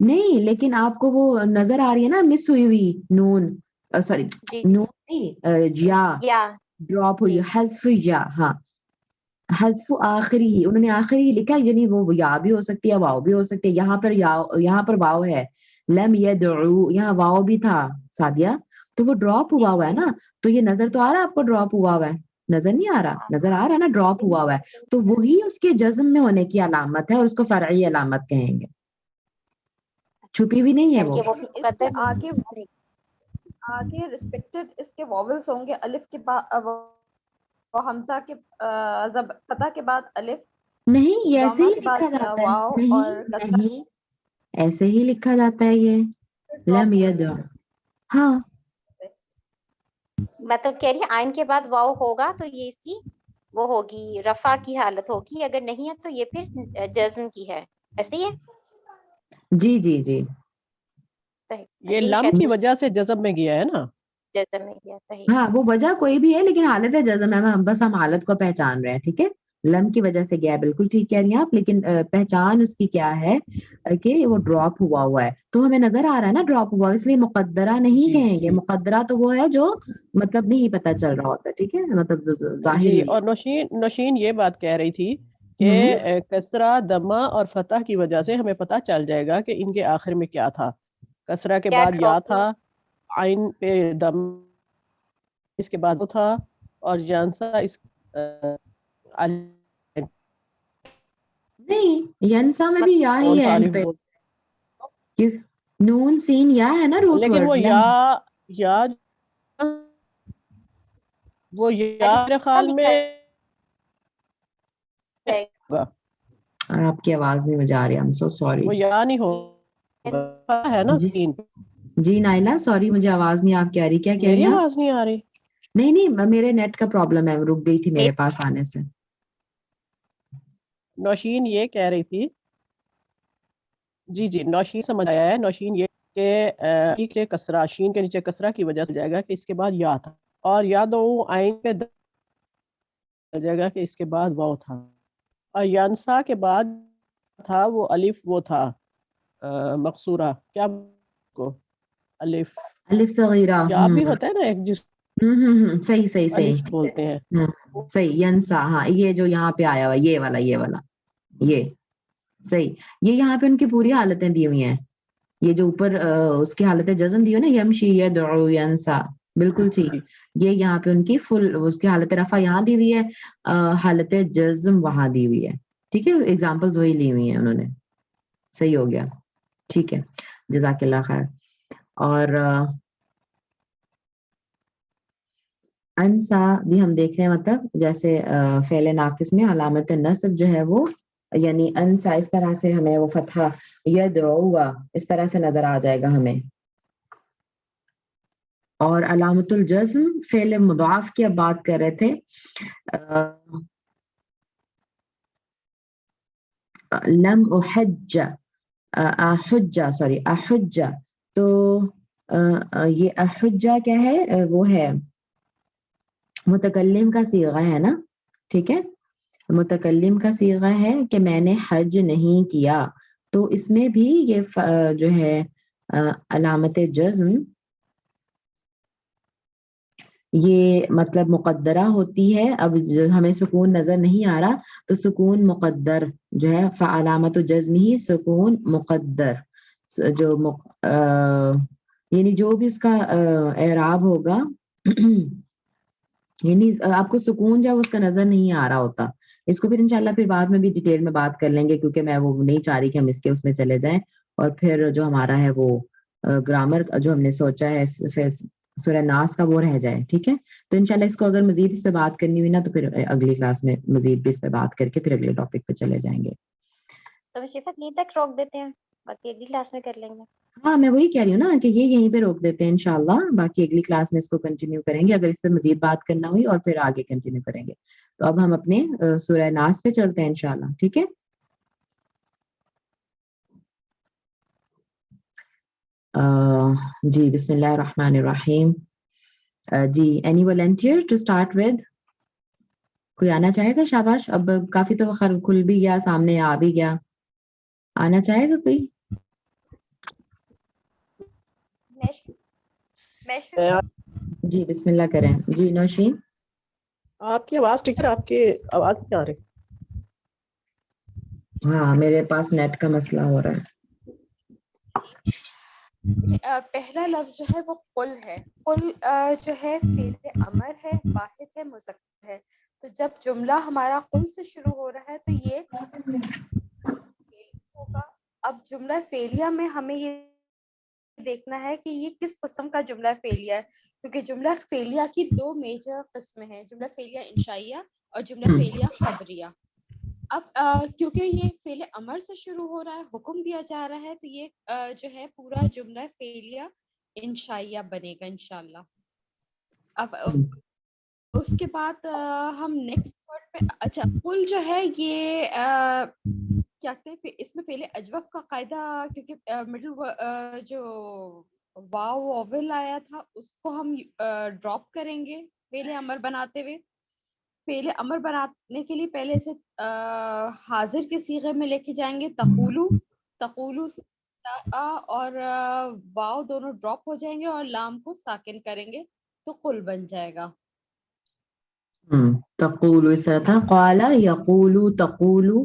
نہیں لیکن آپ کو وہ نظر آ رہی ہے نا مس ہوئی ہوئی نون, سوری نون نہیں یا ڈراپ ہوئی, حذف یا, ہاں حذف آخری ہی, انہوں نے آخری ہی لکھا, یعنی وہ یا بھی ہو سکتی ہے واو بھی ہو سکتی ہے, یہاں پر واو ہے, لم یدعو یہاں واو بھی تھا سعدیہ, تو وہ ڈراپ ہوا ہوا ہے نا, تو یہ نظر تو آ رہا ہے آپ کو ڈراپ ہوا ہوا ہے, نظر نہیں آ رہا, نظر آ رہا ہے نا ڈراپ ہوا ہوا ہے, تو وہی اس کے جزم میں ہونے کی علامت ہے اور اس کو فرعی علامت کہیں گے, چھپی بھی نہیں ہے وہ. اس کے آگے ریسپیکٹڈ اس کے واولز ہوں گے, الف کے بعد حمزہ کے فتح کے بعد الف, نہیں یہ ایسے ہی لکھا جاتا ہے, نہیں ایسے ہی لکھا جاتا ہے یہ لم یدع, ہاں مطلب کہہ رہی ہے آئین کے بعد واو ہوگا تو یہ اس کی وہ ہوگی رفع کی حالت ہوگی, اگر نہیں ہے تو یہ پھر جزم کی ہے, ایسے ہی ہے. جی جی جی یہ لم کی وجہ سے جزم میں گیا ہے نا, جزم میں گیا, صحیح. ہاں وہ وجہ کوئی بھی ہے لیکن حالت جزم ہے, بس ہم حالت کو پہچان رہے ہیں, ٹھیک ہے. لم کی وجہ سے گیا, بالکل ٹھیک کہہ رہی ہیں آپ, لیکن پہچان اس کی کیا ہے کہ وہ ڈراپ ہوا ہوا ہے, تو ہمیں نظر آ رہا ہے نا ڈراپ ہوا, اس لیے مقدرہ نہیں کہیں گے, مقدرہ تو وہ ہے جو مطلب نہیں پتہ چل رہا ہوتا, ٹھیک ہے, مطلب ظاہر جی. نہیں. اور نوشین یہ بات کہہ رہی تھی کہ کسرہ دمہ اور فتح کی وجہ سے ہمیں پتہ چل جائے گا کہ ان کے آخر میں کیا تھا. کسرہ کے بعد یا تھا, عین پہ دم اس کے بعد وہ تھا, اور جانسا اس نہیں ینسا میں بھی یا ہی ہے اینڈ پہ, نون سین یا ہے نا روٹ لیکن ورڈ. وہ یا میرے خیال میں آپ کی آواز نہیں مجھے آ رہی, I'm so sorry. وہ یا نہیں ہوگا ہے نا جی اسکرین پہ. جی نائلہ سوری مجھے آواز نہیں آپ کی آ رہی, کیا کہہ رہی میری ہیں آپ؟ آواز نہیں آ رہی. نہیں میرے نیٹ کا پرابلم ہے, رک گئی تھی میرے پاس آنے سے. نوشین یہ کہہ رہی تھی, جی نوشین سمجھ آیا ہے. نوشین یہ کہ کسرہ, شین کے نیچے کسرہ کی وجہ سے جائے گا کہ اس کے بعد یا تھا, اور یاد ہو آئین پہ جائے گا کہ اس کے بعد واو تھا, اور ینسا کے بعد تھا وہ الف, وہ تھا مقصورہ, کیا کو الف صغیرہ. یا بھی ہوتا ہے نا ایک, جس صحیح الف بولتے ہیں. صحیح ینسا, ہاں یہ جو یہاں پہ آیا ہوا یہ والا یہ صحیح. یہ یہاں پہ ان کی پوری حالتیں دی ہوئی ہیں, یہ جو اوپر اس کی حالت جزم دی ہو نا, یمشی یدعو ینسا, بالکل ٹھیک. یہ یہاں پہ ان کی فل اس کی حالت رفع یہاں دی ہوئی ہے, حالت جزم وہاں دی ہوئی ہے. ٹھیک ہے, ایگزامپلز وہی لی ہوئی ہیں انہوں نے. صحیح ہو گیا, ٹھیک ہے, جزاک اللہ خیر. اور انسا بھی ہم دیکھ رہے ہیں, مطلب جیسے فعل ناقص میں علامت نصب جو ہے وہ, یعنی انسا اس طرح سے ہمیں وہ فتحہ یدعو اس طرح سے نظر آ جائے گا ہمیں. اور علامت الجزم فعل مضاف کی اب بات کر رہے تھے, لم احج احجہ, سوری احجہ, تو یہ احجہ کیا ہے, وہ ہے متکلم کا صیغہ ہے نا. ٹھیک ہے, متکلم کا صیغہ ہے کہ میں نے حج نہیں کیا, تو اس میں بھی یہ جو ہے علامت جزم یہ مطلب مقدرہ ہوتی ہے. اب ہمیں سکون نظر نہیں آ رہا تو سکون مقدر جو ہے, فعلامت جزم ہی سکون مقدر, جو یعنی جو بھی اس کا اعراب ہوگا یعنی آپ کو سکون جو اس کا نظر نہیں آ رہا ہوتا. اس کو پھر انشاءاللہ پھر بعد میں بھی ڈیٹیل میں بات کر لیں گے, کیونکہ میں وہ نہیں چاہ رہی کہ ہم اس میں چلے جائیں, اور پھر جو ہمارا ہے وہ گرامر جو ہم نے سوچا ہے سورہ ناس کا وہ رہ جائے. ٹھیک ہے, تو انشاءاللہ اس کو اگر مزید اس پہ بات کرنی ہوئی نا تو پھر اگلی کلاس میں مزید بھی اس پہ بات کر کے پھر اگلے ٹاپک پہ چلے جائیں گے. تو شفت یہیں تک روک دیتے ہیں, باقی اگلی کلاس میں کر لیں گے. ہاں میں وہی کہہ رہی ہوں نا کہ یہ یہیں پہ روک دیتے ہیں انشاءاللہ, باقی اگلی کلاس میں اس کو کنٹینیو کریں گے اگر اس پہ مزید بات کرنا ہوئی, اور پھر آگے کنٹینیو کریں گے. تو اب ہم اپنے سورہ ناس پہ چلتے ہیں انشاءاللہ. ٹھیک ہے, جی بسم اللہ الرحمن الرحیم. جی any volunteer to start with, کوئی آنا چاہے گا؟ شاباش, اب کافی تو کھل بھی گیا, سامنے آ بھی گیا, آنا چاہے گا کوئی؟ جی بسم اللہ کریں. جی نوشین, آپ کی آواز ٹیچر, آپ کی آواز کیا آ رہی؟ ہاں میرے پاس نیٹ کا مسئلہ ہو رہا ہے. پہلا لفظ جو ہے وہ قل ہے. قل جو ہے فعل امر ہے, واحد ہے, مذکر ہے. تو جب جملہ ہمارا قل سے شروع ہو رہا ہے تو یہ ہوگا. اب جملہ فعلیہ میں ہمیں یہ دیکھنا ہے کہ یہ کس قسم کا جملہ فعلیہ ہے, کیونکہ جملہ فعلیہ کی دو میجر قسمیں ہیں, جملہ فعلیہ انشائیہ اور جملہ فعلیہ خبریہ. اب کیونکہ یہ فعل امر سے شروع ہو رہا ہے, حکم دیا جا رہا ہے, تو یہ جو ہے پورا جملہ فعلیہ انشائیہ بنے گا انشاءاللہ. اب اس کے بعد ہم نیکسٹ ورڈ پہ, اچھا قل جو ہے یہ کیا کہتے ہیں, اس میں فعل اجوف کا قاعدہ, کیونکہ مڈل جو واو ووول آیا تھا اس کو ہم ڈراپ کریں گے فعل امر بناتے ہوئے. فعل امر بنانے کے لیے پہلے سے حاضر کے صیغے میں لے کے جائیں گے, تقولو سے اور واو دونوں ڈراپ ہو جائیں گے اور لام کو ساکن کریں گے تو قل بن جائے گا. تقولو اس طرح تھا, قالا یقولو تقولو,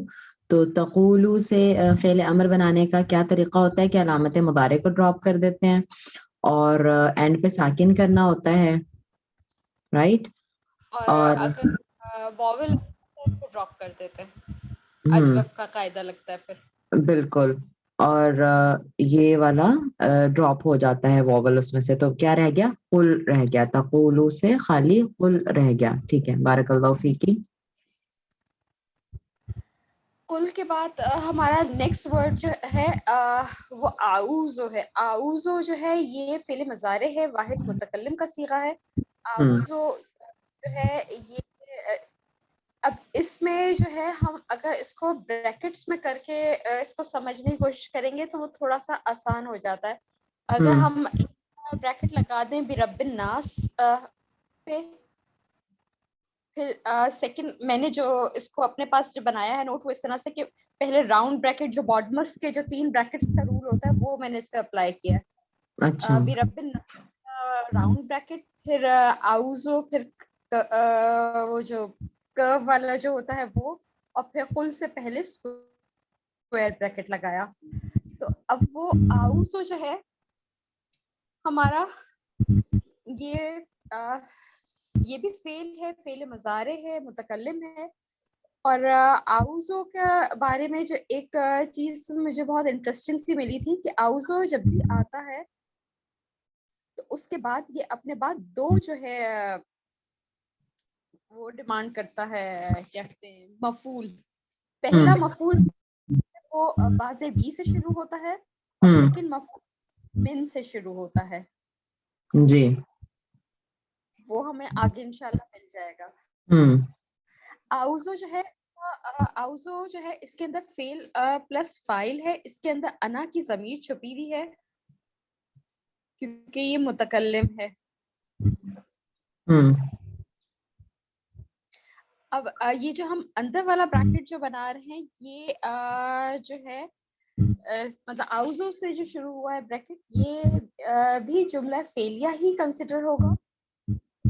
تو تقولو سے فعل امر بنانے کا کیا طریقہ ہوتا ہے کہ علامت مضارع کو ڈراپ کر دیتے ہیں اور اینڈ پہ ساکن کرنا ہوتا ہے, رائٹ. اور اگر واول اس کو ڈراپ کر دیتے ہیں, اجوف کا قاعدہ لگتا ہے پھر. بالکل, اور یہ والا ڈراپ ہو جاتا ہے واول اس میں سے, تو کیا رہ گیا؟ قل رہ گیا. تقولو سے خالی قل رہ گیا. ٹھیک ہے, بارک اللہ فیکی. کل کے بعد ہمارا نیکسٹ ورڈ جو ہے وہ اعوذ ہے. اعوذ جو ہے یہ فعل مضارع ہے, واحد متکلم کا صیغہ ہے. اعوذ جو ہے یہ اب اس میں جو ہے ہم اگر اس کو بریکٹس میں کر کے اس کو سمجھنے کی کوشش کریں گے تو وہ تھوڑا سا آسان ہو جاتا ہے. اگر ہم بریکٹ لگا دیں برب الناس پہ, پھر سیکنڈ میں نے جو اس کو اپنے پاس جو بنایا ہے نوٹ وہ اس طرح سے کہ پہلے راؤنڈ بریکٹ جو باٹمس کے جو 3 بریکٹس کا رول ہوتا ہے وہ میں نے اس پہ اپلائی کیا ہے. برب الناس راؤنڈ بریکٹ, پھر اعوذ, پھر وہ جو کرو والا جو ہوتا ہے وہ, اور پھر قل سے پہلے اسکوائر بریکٹ لگایا. تو اب وہ اعوذ جو ہے ہمارا یہ بھی فعل ہے, فعل مضارع ہے, متکلم ہے. اور اعوذ کے بارے میں جو ایک چیز مجھے بہت انٹرسٹنگ سی ملی تھی کہ اعوذ جب بھی آتا ہے تو اس کے بعد یہ اپنے بعد 2 جو ہے وہ ڈیمانڈ کرتا ہے, کیا کہتے ہیں, مفعول. پہلا مفعول وہ باز بی سے شروع ہوتا ہے اور سیکنڈ مفعول من سے شروع ہوتا ہے. جی وہ ہمیں آگے انشاءاللہ مل جائے گا. اعوذ جو ہے اس کے اندر فعل پلس فاعل ہے, اس کے اندر انا کی ضمیر چھپی ہوئی ہے کیونکہ یہ متکلم ہے. اب یہ جو ہم اندر والا بریکٹ جو بنا رہے ہیں یہ جو ہے مطلب اعوذ سے جو شروع ہوا ہے بریکٹ, یہ بھی جملہ فعلیہ ہی کنسیڈر ہوگا.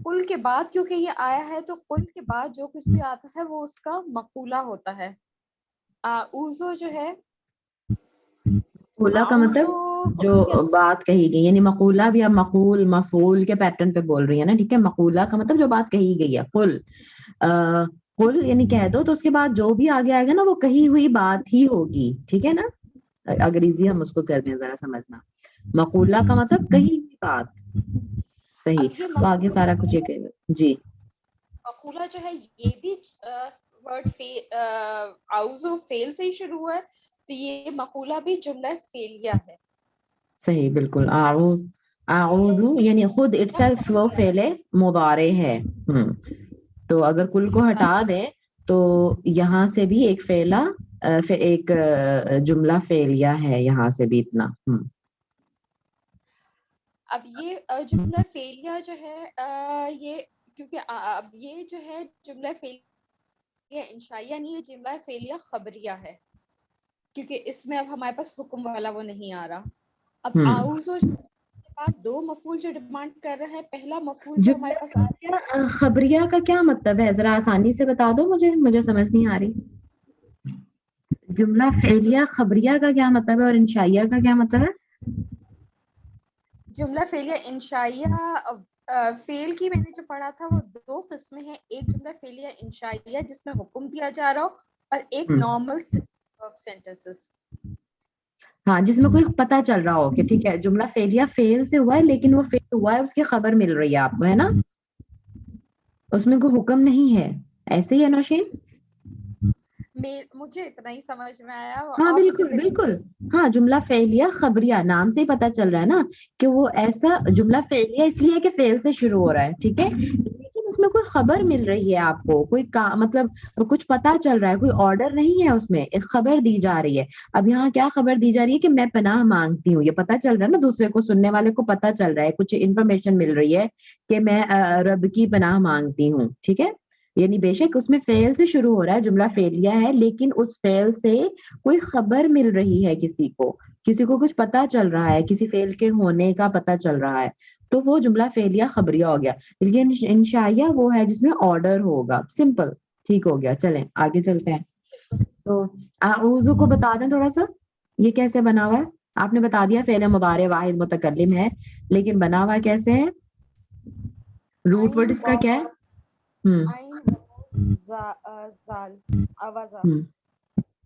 قل کے بعد کیونکہ یہ آیا ہے تو قل کے بعد جو کچھ بھی آتا ہے وہ اس کا مقولہ ہوتا ہے. اعوذ جو ہے مقولہ کا مطلب جو بات کہی گئی, یعنی مقولہ بھی آپ مقول مفعول کے پیٹرن پہ بول رہی ہیں نا, ٹھیک ہے. مقولہ کا مطلب جو بات کہی گئی ہے. قل یعنی کہہ دو, تو اس کے بعد جو بھی آگے آئے گا نا وہ کہی ہوئی بات ہی ہوگی, ٹھیک ہے نا. اگر ایزی ہم اس کو کر دیں ذرا سمجھنا, مقولہ کا مطلب کہی ہوئی بات. صحیح, تو آگے سارا کچھ یہ کہے گا. جی مقولہ جو ہے یہ بھی ورڈ اعوذ فعل سے ہی شروع ہوا ہے تو یہ مقولہ بھی جملہ فعلیہ ہے. صحیح, بالکل. اعوذ یعنی خود اٹسیلف وہ فعل مضارع ہے. تو اگر کل کو ہٹا دیں تو یہاں سے بھی ایک فعلہ ایک جملہ فعلیہ ہے, یہاں سے بھی اتنا. اب یہ جملہ فعلیہ جو ہے یہ کیونکہ اب یہ جو ہے جملہ فعلیہ انشائیہ نہیں ہے, جملہ فعلیہ خبریہ ہے کیونکہ اس میں اب ہمارے پاس حکم والا وہ نہیں آ رہا. اب اعوذ کے بعد 2 مفعول جو ڈیمانڈ کر رہا ہے, پہلا مفعول جو ہمارے پاس آ رہا ہے خبریہ کا کیا مطلب ہے, ذرا آسانی سے بتا دو مجھے سمجھ نہیں آ رہی. جملہ فعلیہ خبریہ کا کیا مطلب ہے اور انشائیہ کا کیا مطلب ہے؟ جملہ فعلیہ انشائیہ فعل کی میں نے جو پڑھا تھا وہ 2 قسمیں ہیں, ایک جملہ فعلیہ انشائیہ جس میں حکم دیا جا رہا ہو اور ایک نارمل سینٹنسز. ہاں, جس میں کوئی پتہ چل رہا ہو کہ ٹھیک ہے جملہ فعلیہ فعل سے ہوا ہے لیکن وہ فعل ہوا ہے اس کی خبر مل رہی ہے آپ کو, ہے نا, اس میں کوئی حکم نہیں ہے. ایسے ہی ہے نوشین؟ مجھے اتنا ہی سمجھ میں آیا. ہاں بالکل. ہاں, جملہ فعلیہ خبریہ نام سے ہی پتہ چل رہا ہے نا کہ وہ ایسا جملہ فعلیہ اس لیے کہ فعل سے شروع ہو رہا ہے, ٹھیک ہے, لیکن اس میں کوئی خبر مل رہی ہے آپ کو, کوئی مطلب کچھ پتہ چل رہا ہے, کوئی آرڈر نہیں ہے اس میں, ایک خبر دی جا رہی ہے. اب یہاں کیا خبر دی جا رہی ہے کہ میں پناہ مانگتی ہوں, یہ پتہ چل رہا ہے نا دوسرے کو, سننے والے کو پتہ چل رہا ہے, کچھ انفارمیشن مل رہی ہے کہ میں رب کی پناہ مانگتی ہوں, ٹھیک ہے. یعنی بے شک اس میں فعل سے شروع ہو رہا ہے, جملہ فعلیہ ہے, لیکن اس فعل سے کوئی خبر مل رہی ہے, کسی کو کچھ پتا چل رہا ہے, کسی فعل کے ہونے کا پتا چل رہا ہے, تو وہ جملہ فعلیہ خبریہ ہو گیا. لیکن انشائیہ وہ ہے جس میں آرڈر ہوگا. سمپل, ٹھیک ہو گیا. چلیں آگے چلتے ہیں. تو اعوذ کو بتا دیں تھوڑا سا, یہ کیسے بنا ہوا ہے. آپ نے بتا دیا فعل مضارع واحد متکلم ہے, لیکن بنا ہوا کیسے ہے, روٹ ورڈ اس کا کیا ہے؟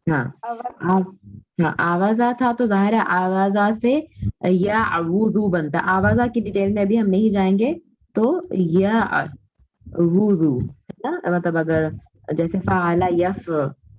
ہاں, آوازہ تھا تو ظاہر ہے آوازہ سے یا اعوذ بنتا. آوازہ کی ڈیٹیل میں بھی ہم نہیں جائیں گے, تو یا وضو ہے نا, مطلب اگر جیسے فعل یفعل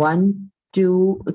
1 2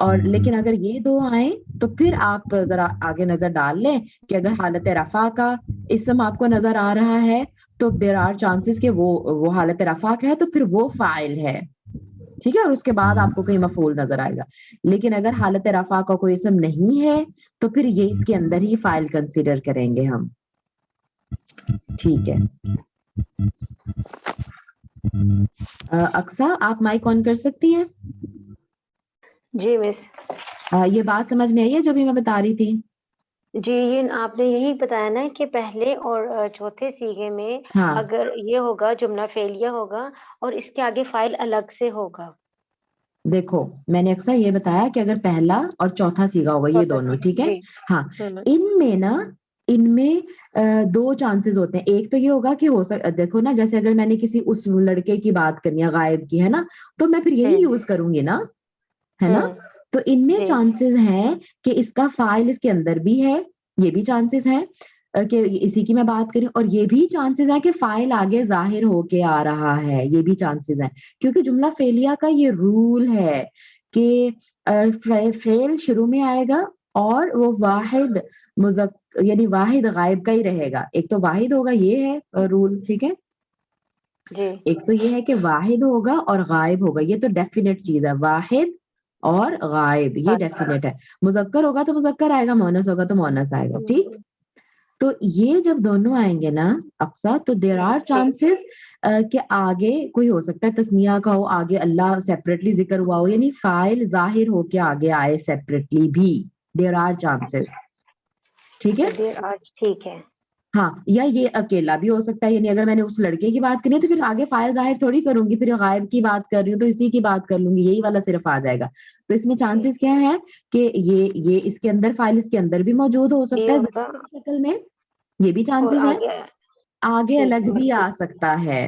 اور لیکن اگر یہ دو آئیں تو پھر آپ ذرا آگے نظر ڈال لیں کہ اگر حالت رفع کا اسم آپ کو نظر آ رہا ہے تو دیر آر چانسز کہ وہ حالت رفع کا ہے تو پھر وہ فاعل ہے، ٹھیک ہے، اور اس کے بعد آپ کو کہیں مفعول نظر آئے گا. لیکن اگر حالت رفع کا کوئی اسم نہیں ہے تو پھر یہ اس کے اندر ہی فاعل کنسیڈر کریں گے ہم. ٹھیک ہے. اقصا آپ مائک آن کر سکتی ہیں؟ جی مس. یہ بات سمجھ میں آئی ہے جو بھی میں بتا رہی تھی؟ جی یہ آپ نے یہی بتایا نا کہ پہلے اور چوتھے سیغے میں ہاں اگر یہ ہوگا جملہ فعلیہ ہوگا اور اس کے آگے فاعل الگ سے ہوگا. دیکھو میں نے اکثر یہ بتایا کہ اگر پہلا اور چوتھا سیگا ہوگا یہ چوتھا دونوں، سیغہ ٹھیک ہے. جی. ہاں ان میں دو چانسز ہوتے ہیں. ایک تو یہ ہوگا کہ ہو دیکھو نا، جیسے اگر میں نے کسی اس لڑکے کی بات کرنی ہے غائب کی، ہے نا، تو میں پھر یہی یوز کروں گی نا، ہے نا. تو ان میں جی چانسز ہیں کہ اس کا فاعل اس کے اندر بھی ہے، یہ بھی چانسز ہیں کہ اسی کی میں بات کریں، اور یہ بھی چانسز ہے کہ فاعل آگے ظاہر ہو کے آ رہا ہے، یہ بھی چانسز ہیں. کیونکہ جملہ فعلیہ کا یہ رول ہے کہ فعل شروع میں آئے گا اور وہ واحد یعنی واحد غائب کا ہی رہے گا. ایک تو واحد ہوگا، یہ ہے رول، ٹھیک ہے. جی ایک تو یہ ہے کہ واحد ہوگا اور غائب ہوگا، یہ تو ڈیفینیٹ چیز ہے، واحد اور غائب یہ ڈیفینیٹ ہے. مذکر ہوگا تو مذکر آئے گا، مؤنث ہوگا تو مؤنث آئے گا، ٹھیک. تو یہ جب دونوں آئیں گے نا اقصا، تو دیر آر چانسز کہ آگے کوئی ہو سکتا ہے تسنیہ کا ہو، آگے اللہ سیپریٹلی ذکر ہوا ہو، یعنی فاعل ظاہر ہو کے آگے آئے سیپریٹلی بھی، دیر آر چانسز، ٹھیک ہے. ٹھیک ہے. ہاں، یا یہ اکیلا بھی ہو سکتا ہے، یعنی اگر میں نے اس لڑکے کی بات کرنی ہے تو پھر آگے فاعل ظاہر تھوڑی کروں گی، پھر غائب کی بات کر رہی ہوں تو اسی کی بات کر لوں گی، یہی والا صرف آ جائے گا. تو اس میں چانسز کیا ہے کہ یہ اس کے اندر فاعل اس کے اندر بھی موجود ہو سکتا ہے شکل میں، یہ بھی اور چانسز ہیں. آگے ٹھیک الگ ہے بھی آ سکتا ہے،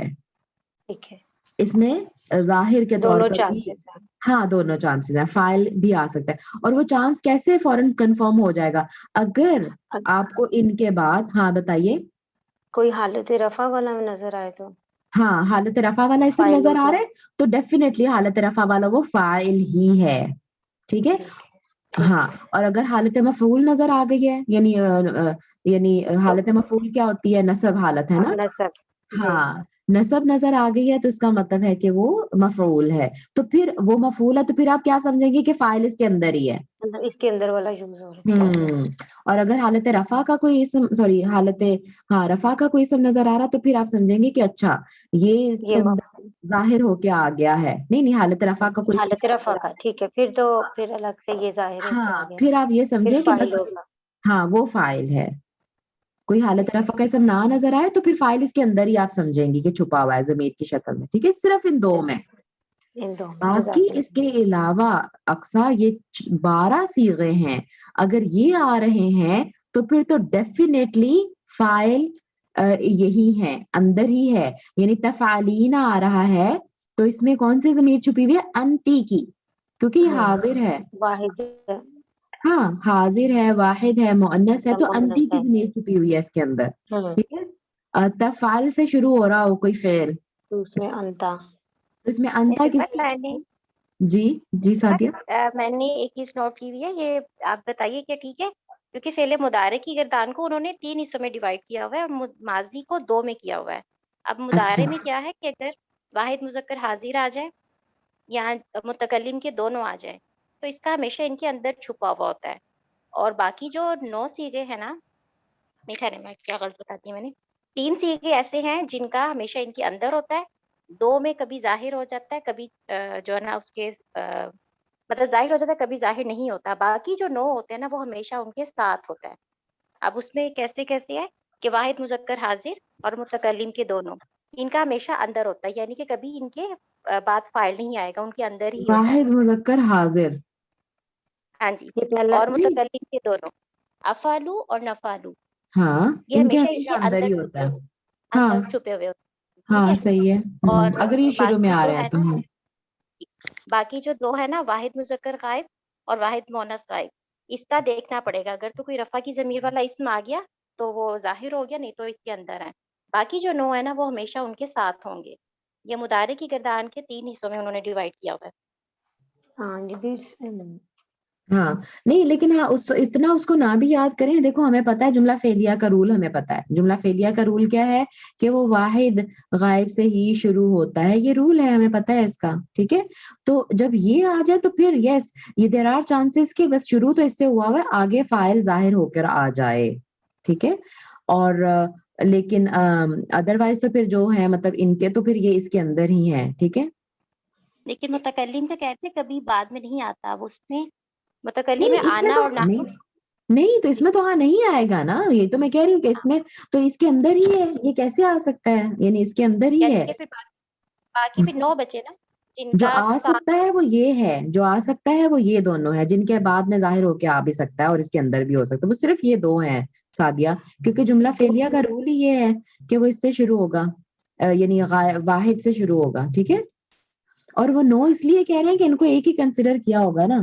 ٹھیک ہے. اس میں ظاہر کے طور دونوں پر بھی. چانسز ہیں. ہاں دونوں چانسز ہیں، فاعل بھی آ سکتا ہے. اور وہ چانس کیسے فوراً کنفرم ہو جائے گا اگر آپ کو ان کے بعد، ہاں بتائیے، کوئی حالت رفع والا نظر آئے تو. ہاں حالت رفع والا اسم فاعل نظر آ رہا مطلق. ہے تو ڈیفینیٹلی حالت رفع والا وہ فاعل ہی ہے، ٹھیک ہے. ہاں، اور اگر حالت مفعول نظر آ گئی ہے، یعنی حالت مفعول کیا ہوتی ہے؟ نصب حالت، ہے نا. نصب. جی. ہاں، نصب نظر آ گئی ہے تو اس کا مطلب ہے کہ وہ مفعول ہے. تو پھر وہ مفعول ہے تو پھر آپ کیا سمجھیں گے کہ فاعل اس کے اندر ہی ہے. اس کے اندر والا جملہ. اور اگر حالت رفع کا کوئی اسم رفع کا کوئی اسم نظر آ رہا تو پھر آپ سمجھیں گے کہ اچھا یہ اس کے اندر ظاہر ہو کے آ گیا ہے. نہیں حالت رفع کا کوئی حالت رفع کا، ٹھیک ہے. پھر تو پھر الگ سے یہ ظاہر ہو کے آ ہاں گیا، پھر آپ یہ پھر سمجھیں کہ فاعل بس ہوگا. ہاں وہ فاعل ہے. کوئی حالت رفع کا اسم نہ نظر آئے تو پھر فاعل اس کے اندر ہی آپ سمجھیں گے کہ چھپا ہوا ہے ضمیر کی شکل میں، ٹھیک ہے. صرف ان دو میں. ان دو میں. باقی جزاک اس کے علاوہ اقصا یہ 12 صیغے ہیں، اگر یہ آ رہے ہیں تو پھر تو ڈیفینیٹلی فاعل یہی ہے، اندر ہی ہے. یعنی تفعلین آ رہا ہے تو اس میں کون سی ضمیر چھپی ہوئی ہے؟ انتی کی، کیونکہ یہ حاضر ہے. واحد. ہاں حاضر ہے، واحد ہے، مؤنث ہے، تو انتی کی ضمیر چھپی ہوئی ہے اس کے اندر، ٹھیک ہے. تفعال سے شروع ہو رہا ہو کوئی فعل تو اس میں انتا. اس میں انتا کس جی سعدیہ. میں نے ایک چیز نوٹ کی ہوئی ہے، یہ آپ بتائیے کیا ٹھیک ہے؟ کیونکہ فعل مضارع کی گردان کو انہوں نے 3 حصوں میں ڈیوائڈ کیا ہوا ہے اور ماضی کو 2 میں کیا ہوا ہے. اب مضارع میں کیا ہے کہ اگر واحد مذکر حاضر آ جائے، یہاں متکلم کے دونوں آ جائیں، تو اس کا ہمیشہ ان کے اندر چھپا ہوا ہوتا ہے. اور باقی جو 9 صیغے ہیں نا، نہیں ٹھہرے میں کیا غلط بتاتی ہوں، میں نے 3 صیغے ایسے ہیں جن کا ہمیشہ ان کے اندر ہوتا ہے، 2 میں کبھی ظاہر ہو جاتا ہے، کبھی جو ہے نا اس کے مطلب ظاہر ہو جاتا ہے، کبھی ظاہر نہیں ہوتا. باقی جو 9 ہوتے ہیں نا وہ ہمیشہ ان کے ساتھ ہوتا ہے. اب اس میں کیسے ہے کہ واحد مذکر حاضر اور متکلم کے دونوں، ان کا ہمیشہ اندر ہوتا ہے، یعنی کہ کبھی ان کے بعد فاعل نہیں آئے گا، ان کے اندر ہی ہوتا ہے. واحد مذکر حاضر، ہاں جی. اور متکلم کے دونوں، افعلو اور نفعلو، ہاں یہ ان کے ہمیشہ ان ہمیشہ کے اندر ہی ہوتا چھپے ہے. ہوئے، ہاں اندر چھپے ہوئے ہوتے ہیں. ٹھیک ہاں ہے. صحیح ہے. اور اگر یہ شروع میں باقی آ جو رہے ہیں ہے تو نا، باقی جو 2 ہے نا، واحد مذکر غائب اور واحد مؤنث غائب، اس کا دیکھنا پڑے گا. اگر تو کوئی رفع کی ضمیر والا اسم آ گیا تو وہ ظاہر ہو گیا، نہیں تو اس کے اندر ہے. باقی جو 9 ہے نا وہ ہمیشہ ان کے ساتھ ہوں گے. یہ مضارع کی گردان کے 3 حصوں میں انہوں نے ڈیوائڈ کیا ہوا ہے. ہاں جی. ہاں نہیں لیکن ہاں اتنا اس کو نہ بھی یاد کریں. دیکھو ہمیں پتا ہے جملہ فعلیہ کا رول ہمیں پتا ہے. جملہ فعلیہ کا رول کیا ہے کہ وہ واحد غائب سے ہی شروع ہوتا ہے. یہ رول ہے ہمیں پتا ہے اس کا. ٹھیک ہے تو جب یہ آ جائے تو پھر یس یہ دیر آر چانسز کہ بس شروع تو اس سے ہوا ہوا ہے, آگے فاعل ظاہر ہو کر آ جائے. ٹھیک ہے اور لیکن ادروائز تو پھر جو ہے مطلب ان کے تو پھر یہ اس کے اندر ہی ہے. ٹھیک ہے لیکن متکلم کا کہتے ہیں کبھی بعد میں نہیں آتا. اب اس میں متکلم نہیں میں اس میں آنا تو اور نہ نہیں تو اس میں تو ہاں نہیں آئے گا نا. یہ تو میں کہہ رہی ہوں کہ اس میں تو اس کے اندر ہی ہے. یہ کیسے آ سکتا ہے یعنی اس کے اندر ہی یعنی ہے. کہ پھر باقی پھر 9 بچے نا جن جو کا آ سکتا ہے وہ یہ ہے, جو آ سکتا ہے وہ یہ دونوں ہے, جن کے بعد میں ظاہر ہو کے آ بھی سکتا ہے اور اس کے اندر بھی ہو سکتا ہے. وہ صرف یہ دو ہیں سعدیہ, کیونکہ جملہ فعلیہ کا رول ہی یہ ہے کہ وہ اس سے شروع ہوگا یعنی واحد سے شروع ہوگا. ٹھیک ہے اور وہ 9 اس لیے کہہ رہے ہیں کہ ان کو ایک ہی کنسیڈر کیا ہوگا نا.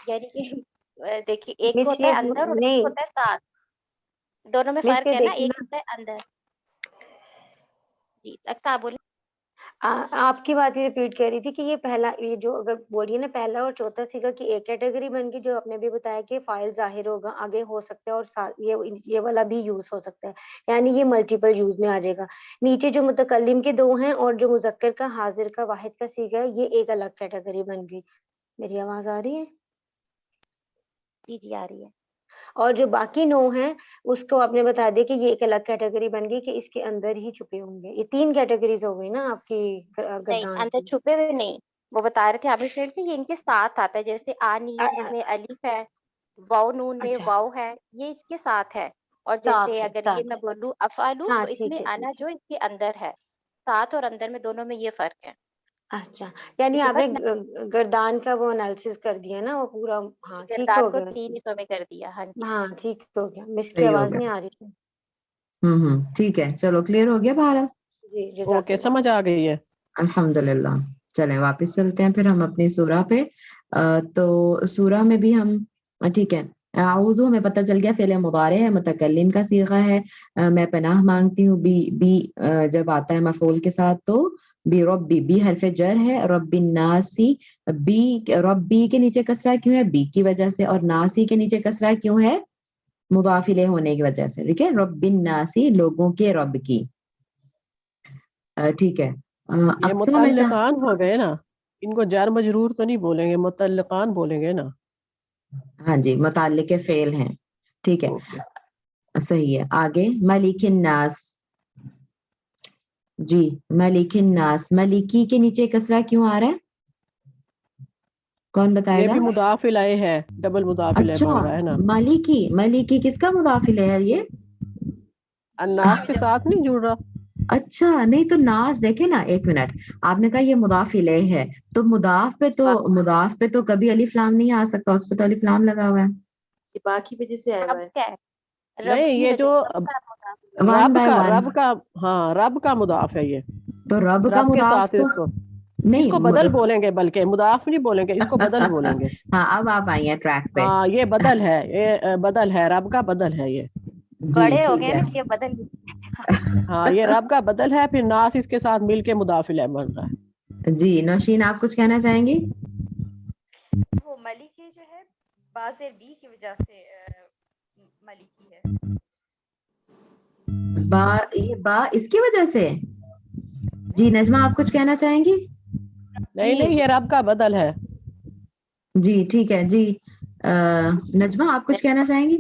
یعنی کہ دیکھیے ایک مس ہوتا ہے یہ اندر اور ایک نہیں ہوتا ہے ساتھ. دونوں میں مس فرق یہ ہے نا. دیکھیے ایک ہوتا ہے اندر. جی آپ بولیں. آپ کی بات یہ ریپیٹ کر رہی تھی کہ یہ پہلا, یہ جو اگر بولیے نا پہلا اور چوتھا سیگا کی ایک کیٹیگری بن گئی, جو آپ نے بھی بتایا کہ فاعل ظاہر ہوگا آگے ہو سکتا ہے اور یہ والا بھی یوز ہو سکتا ہے, یعنی یہ ملٹیپل یوز میں آ جائے گا. نیچے جو متکلم کے 2 ہیں اور جو مذکر کا حاضر کا واحد کا سیگا ہے, یہ ایک الگ کیٹیگری بن گئی. میری آواز آ رہی ہے؟ جی جی آ رہی ہے. اور جو باقی 9 ہیں اس کو آپ نے بتا دیا کہ یہ ایک الگ کیٹیگری بن گئی کہ اس کے اندر ہی چھپے ہوں گے. یہ 3 کیٹیگریز ہو گئی نا آپ کی نہیں گردان اندر کی. چھپے ہوئے نہیں. وہ بتا رہے تھے عامر شیر تھے یہ ان کے ساتھ آتا ہے. جیسے آنی اس میں الف ہے, واؤ نون میں اچھا واؤ ہے, یہ اس کے ساتھ ہے. اور ساتھ جیسے ہے اگر یہ ساتھ میں بولوں افعالو ہاں تو اس میں ٹھیک ہے آنا ٹھیک ہے. جو اس کے اندر ہے. ساتھ اور اندر میں دونوں میں یہ فرق ہے. اچھا یعنی آپ نے صفت گردان کا وہ انالیسس کر دیا نا وہ پورا. ہاں ٹھیک کردار ہو کو گیا. 3 حصوں میں کر دیا. ہاں جی ہاں ٹھیک ہو گیا. مس کی صحیح ہو آواز گیا. نہیں آ رہی تھی. ٹھیک ہے چلو کلیئر ہو گیا بہرحال. جی جزاک اوکے اللہ. سمجھ آ گئی ہے. الحمد للہ. چلیں واپس چلتے ہیں پھر ہم اپنی سورہ پہ. تو سورہ میں بھی ہم ٹھیک ہے اعوذ ہمیں پتہ چل گیا فعل مضارع ہے, متکلم کا صیغہ ہے. میں پناہ مانگتی ہوں بی جب آتا ہے مفعول کے ساتھ تو بی ربی, بی حرف جر ہے. رب الناسی, ربی کے نیچے کسرہ کیوں ہے؟ بی کی وجہ سے. اور ناسی کے نیچے کسرہ کیوں ہے؟ مضاف الیہ ہونے کی وجہ سے. ٹھیک ہے رب الناسی لوگوں کے رب کی. ٹھیک ہے یہ اب سے ہمیں متعلقان ہو گئے نا, ان کو جار مجرور تو نہیں بولیں گے, متعلقان بولیں گے نا. ہاں جی متعلق فعل ہیں. ٹھیک ہے اوکے صحیح ہے. آگے ملک الناس. جی ملک الناس, ملکی کے نیچے کسرہ کیوں آ رہا ہے؟ کون بتائے یہ گا؟ بھی مضاف الیہ ہے, ڈبل مضاف الیہ اچھا بن رہا ہے نا. ملکی کس کا مضاف الیہ ہے یہ؟ الناس کے ساتھ نہیں جڑ رہا. اچھا نہیں تو ناس دیکھیں نا, ایک منٹ, آپ نے کہا یہ مضاف الیہ ہے تو مضاف پہ تو کبھی الف لام نہیں آ سکتا, اس پہ تو الف لام لگا ہوا ہے. یہ باقی وجہ سے آیا ہوا رب ہے. کیا ہے؟ رب نہیں کی یہ وجہ جو سے رب کا ہوتا. One by one. رب کا ہاں رب کا مضاف ہے یہ. تو رب کا کے مضاف ساتھ تو اس کو نہیں بدل بولیں گے, بلکہ مضاف نہیں بولیں گے, اس کو بدل بولیں گے. ہاں اب آپ آئی ہیں ٹریک پہ. ہاں یہ بدل ہے, یہ بدل ہے, رب کا بدل ہے یہ. جی بڑے ہو ٹھیک گئے ہے. نا اس لیے بدل ہاں یہ رب کا بدل ہے, پھر ناس اس کے ساتھ مل کے مضاف الیہ بن رہا ہے. جی نوشین آپ کچھ کہنا چاہیں گی؟ وہ ملکی جو ہے باز بی کی وجہ سے ملکی ہے. یہ با اس کی وجہ سے. جی نجمہ آپ کچھ کہنا چاہیں گی؟ نہیں یہ رب کا بدل ہے. جی ٹھیک ہے. جی نجمہ آپ کچھ کہنا چاہیں گی؟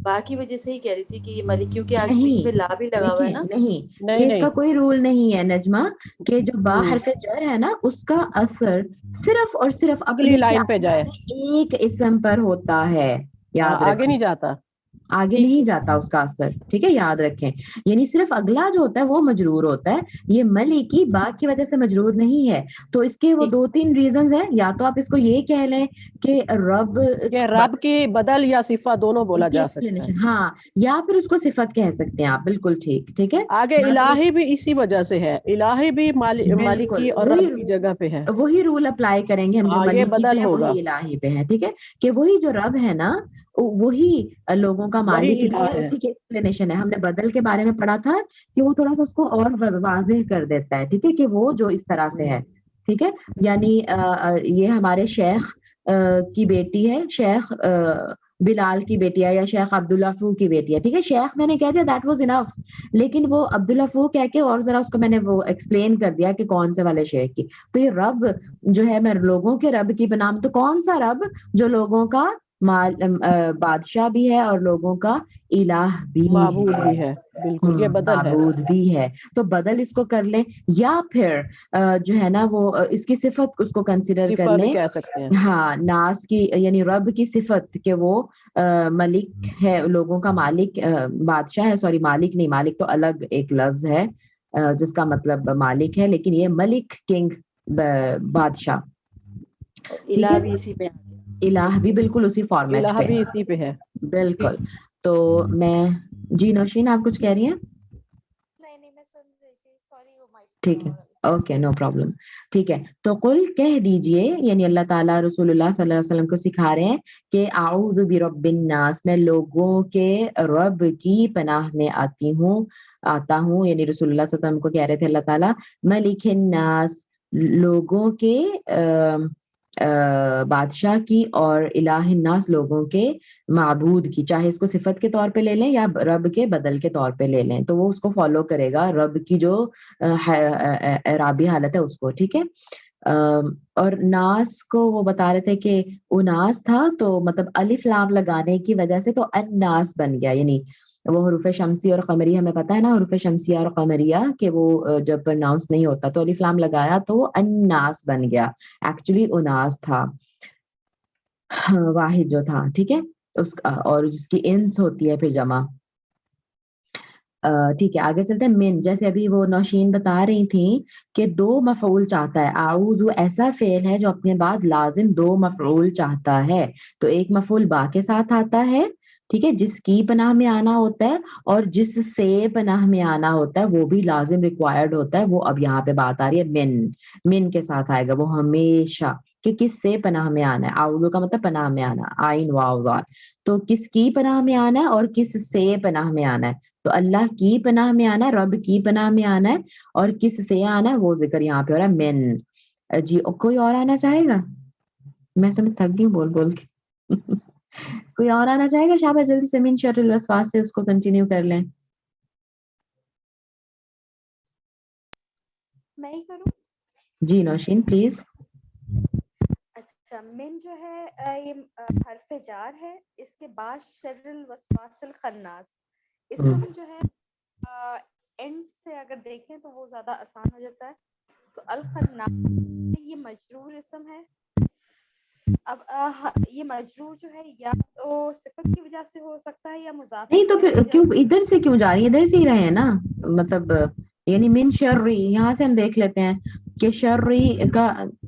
باقی وجہ سے ہی کہہ رہی تھی کہ یہ ملکیوں کے آگے بیچ میں نہیں لا بھی لگا ہوا ہے نا. دیکھیں نہیں نہیں یہ اس نہیں کا کوئی رول نہیں ہے نجمہ, کہ جو با حرف جر ہے نا اس کا اثر صرف اور صرف اگلی اپنے سے لائن پہ آنے جائے, والے ایک اسم پر ہوتا ہے. یاد آگے رکھیں نہیں جاتا. آگے ٹھیک نہیں ٹھیک جاتا اس کا اثر. ٹھیک ہے یاد رکھیں, یعنی صرف اگلا جو ہوتا ہے وہ مجرور ہوتا ہے. یہ ملکی با کی وجہ سے مجرور نہیں ہے. تو اس کے وہ ٹھیک 2-3 ریزنز ہیں. یا تو آپ اس کو یہ کہہ لیں کہ رب یہ رب کی بدل یا صفت دونوں بولا اس کی جا سکتا ہے. ایکسپلینیشن, ہاں, یا پھر اس کو صفت کہہ سکتے ہیں آپ. بالکل ٹھیک. ٹھیک ہے آگے یا پھر الہی بھی اسی وجہ سے ہے, الہی بھی بالکل مالکی اور رب کی جگہ پہ ہے. وہی رول اپلائی کریں گے ہم, جو ہاں یہ ملکی پہ بدل ہے ہوگا, وہی الہی پہ ہے. ٹھیک ہے کہ وہی جو رب ہے نا وہی لوگوں کا وہی مالک بھی الہ ہے. اسی کی ایکسپلینیشن ہے. ہم نے بدل کے بارے میں پڑھا تھا کہ وہ تھوڑا سا اس کو اور واضح کر دیتا ہے. ٹھیک ہے کہ وہ جو اس طرح سے ہے. ٹھیک ہے. یعنی یہ ہمارے شیخ کی بیٹی ہے, شیخ بلال کی بیٹی ہے یا شیخ عبداللہ کی بیٹی ہے. ٹھیک ہے, شیخ میں نے کہہ دیا, دیٹ واز انف. لیکن وہ عبداللہ کہہ کے اور ذرا اس کو میں نے وہ ایکسپلین کر دیا کہ کون سے والے شیخ کی. تو یہ رب جو ہے, میں لوگوں کے رب کی بنام, تو کون سا رب جو لوگوں کا بادشاہ بھی ہے اور لوگوں کا الہ بھی معبود بھی ہے. بالکل, یہ بدل ہے. معبود بھی ہے. تو بدل اس کو کر لیں, یا پھر جو ہے نا وہ اس کی صفت اس کو کنسیڈر کر صفا بھی لیں. کہہ سکتے ہیں. ہاں, ناس کی یعنی رب کی صفت کہ وہ ملک ہے, لوگوں کا مالک, بادشاہ ہے. سوری, مالک نہیں, مالک تو الگ ایک لفظ ہے جس کا مطلب مالک ہے, لیکن یہ ملک, کنگ, بادشاہ. ٹھیک الہ ہے, بھی اسی پہ الہ بھی بالکل اسی فارمیٹ الہ پہ. بھی اسی پہ ہے. بالکل. تو میں جی نوشین, آپ کچھ کہہ رہی ہیں؟ نہیں میں سن رہی تھی, سوری وہ مائک. ٹھیک ہے, اوکے, نو پرابلم. ٹھیک ہے, تو قل کہہ دیجئے, یعنی اللہ تعالیٰ رسول اللہ صلی اللہ علیہ وسلم کو سکھا رہے ہیں کہ اعوذ برب الناس, میں لوگوں کے رب کی پناہ میں آتا ہوں. یعنی رسول اللہ صلی اللہ علیہ وسلم کو کہہ رہے تھے اللہ تعالیٰ, ملک الناس, لوگوں کے بادشاہ کی, اور الہ الناس, لوگوں کے معبود کی. چاہے اس کو صفت کے طور پہ لے لیں یا رب کے بدل کے طور پہ لے لیں, تو وہ اس کو فالو کرے گا, رب کی جو اعرابی حالت ہے اس کو. ٹھیک ہے, اور ناس کو وہ بتا رہے تھے کہ اناس تھا, تو مطلب الف لام لگانے کی وجہ سے تو الناس بن گیا. یعنی وہ حروف شمسی اور قمریہ, ہمیں پتا ہے نا حروف شمسیہ اور قمریہ کہ وہ جب پرناؤنس نہیں ہوتا تو الف لام لگایا تو وہ الناس بن گیا, ایکچولی اناس تھا واحد جو تھا. ٹھیک ہے, اس اور جس کی انس ہوتی ہے پھر جمع. ٹھیک ہے, آگے چلتے ہیں. من, جیسے ابھی وہ نوشین بتا رہی تھیں کہ 2 مفعول چاہتا ہے. اعوذ ایسا فعل ہے جو اپنے بعد لازم 2 مفعول چاہتا ہے. تو ایک مفعول با کے ساتھ آتا ہے, ٹھیک ہے, جس کی پناہ میں آنا ہوتا ہے, اور جس سے پناہ میں آنا ہوتا ہے وہ بھی لازم ریکوائرڈ ہوتا ہے. وہ اب یہاں پہ بات آ رہی ہے من کے ساتھ آئے گا وہ ہمیشہ, کہ کس سے پناہ میں آنا ہے. اعوذ کا مطلب پناہ میں آنا, عین واو ضاد. تو کس کی پناہ میں آنا ہے اور کس سے پناہ میں آنا ہے. تو اللہ کی پناہ میں آنا ہے, رب کی پناہ میں آنا ہے, اور کس سے آنا ہے وہ ذکر یہاں پہ ہو رہا ہے, من. جی, کوئی اور آنا چاہے گا؟ میں سمجھ تھک گئی ہوں بول کے. کوئی اور آنا چاہے گا؟ شاباش, جلدی سے من شر الوسواس سے اس کو کنٹینیو کر لیں. میں ہی کروں؟ جی نوشین پلیز. اچھا, من جو ہے یہ حرف جار ہے, اس کے بعد شر الوسواس الخناس. اسم جو ہے اینڈ سے اگر دیکھیں تو وہ زیادہ آسان ہو جاتا ہے. تو الخناس یہ مجرور اسم ہے. اب یہ مجرور جو ہے یا تو صفت کی وجہ سے ہو سکتا ہے یا مضاف. نہیں تو پھر کیوں ادھر سے کیوں جا رہی ہے؟ ادھر سے ہی رہے ہیں نا, مطلب یعنی من شرری, یہاں سے ہم دیکھ لیتے ہیں کہ شرری کا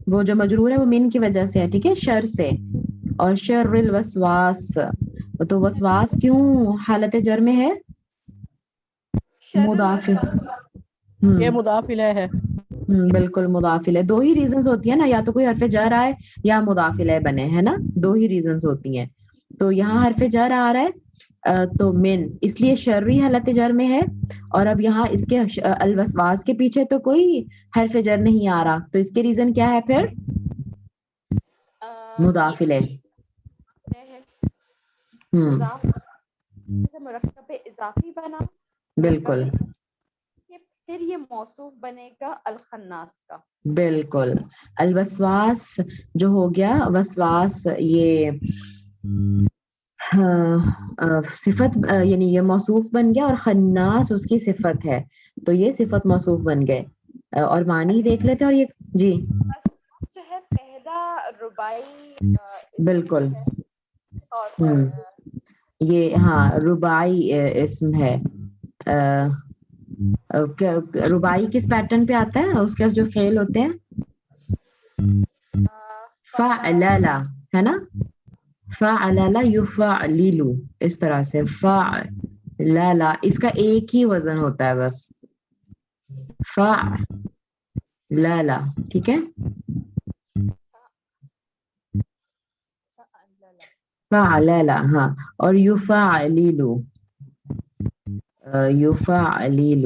وہ جو مجرور ہے وہ من کی وجہ سے ہے, ٹھیک ہے, شر سے. اور شر الوسواس, تو وسواس کیوں حالت جر میں ہے؟ مضاف. یہ مضاف الیہ ہے. بالکل مضاف الیہ. 2 ہی ریزنز ہوتی ہیں نا, یا تو کوئی حرف جر آئے یا مضاف الیہ بنے, ہے نا, 2 ہی ریزنز ہوتی ہیں. تو یہاں حرف جر آ رہا ہے تو من, اس لیے شرری حالت جر میں ہے. اور اب یہاں اس کے الوسواس کے پیچھے تو کوئی حرف جر نہیں آ رہا, تو اس کے ریزن کیا ہے پھر؟ مضاف الیہ. مرکب اضافی بنا, بالکل پھر یہ موصوف بنے گا الخناس کا. بالکل. الوسواس جو ہو گیا, وسواس یہ صفت, یعنی یہ موصوف بن گیا, اور خناس اس کی صفت ہے, تو یہ صفت موصوف بن گئے. اور معنی دیکھ لیتے ہیں. اور یہ جی جو ہے پہلا رباعی بالکل, یہ ہاں رباعی اسم ہے. رباعی کس پیٹرن پہ آتا ہے؟ اس کے جو فعل ہوتے ہیں فعلل, ہے نا, فعلل یفعلل, اس طرح سے فعلل, اس کا ایک ہی وزن ہوتا ہے بس, فعلل, ٹھیک ہے, فعلل. ہاں, اور یفعلل, یفعلل.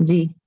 جی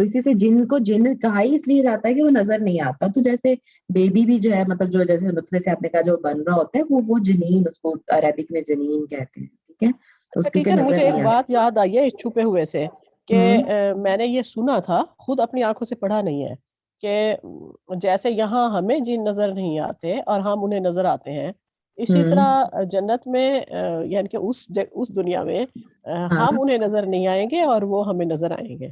تو اسی سے جن کو جن کہا ہی اس لیے جاتا ہے کہ وہ نظر نہیں آتا. تو جیسے بیبی بھی جو ہے مطلب جو جیسے نطفے سے آپ نے کہا جو بن رہا ہوتا ہے وہ جنین، اس کو عربک میں جنین کہتے ہیں. ٹھیک ہے، تو اس کی ٹیچر نظر مجھے ایک نہیں بات یاد آئی ہے اس چھپے ہوئے سے کہ آتی. میں نے یہ سنا تھا، خود اپنی آنکھوں سے پڑھا نہیں ہے، کہ جیسے یہاں ہمیں جن نظر نہیں آتے اور ہم انہیں نظر آتے ہیں، اسی طرح جنت میں یعنی کہ اس دنیا میں ہاں ہم انہیں نظر نہیں آئیں گے اور وہ ہمیں نظر آئیں گے.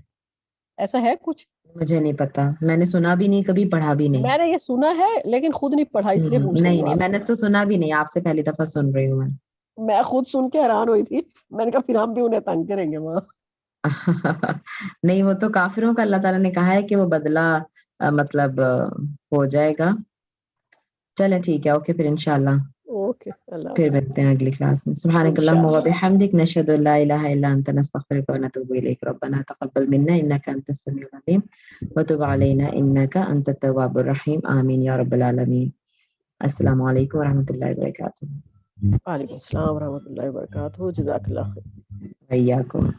ایسا ہے کچھ؟ مجھے نہیں پتا، میں نے سنا بھی نہیں، کبھی پڑھا بھی نہیں. میں نے یہ سنا ہے لیکن خود نہیں پڑھا، اس لیے پوچھ رہی نہیں ہوں نہیں، آپ میں نے سے. تو سنا بھی نہیں، آپ سے پہلی دفعہ سن رہی ہوں میں خود سن کے حیران ہوئی تھی، میں نے کہا پھر ہم بھی انہیں تنگ کریں گے وہاں. نہیں، وہ تو کافروں کا اللہ تعالیٰ نے کہا ہے کہ وہ بدلہ مطلب ہو جائے گا. چلیں ٹھیک ہے، اوکے، پھر انشاءاللہ اوکے، اللہ پھر حافظ. ملتے ہیں اگلی کلاس میں. سبحانک اللہم و بحمدک، نشہد ان لا الہ الا انت، نستغفرک و نتوب الیک. ربنا تقبل منا انک انت السمیع العلیم وتب علینا انک انت التواب الرحیم. آمین یا رب العالمین. السلام علیکم ورحمۃ اللہ وبرکاتہ. وعلیکم السلام ورحمۃ اللہ وبرکاتہ. جزاک اللہ خیر. وإياكم.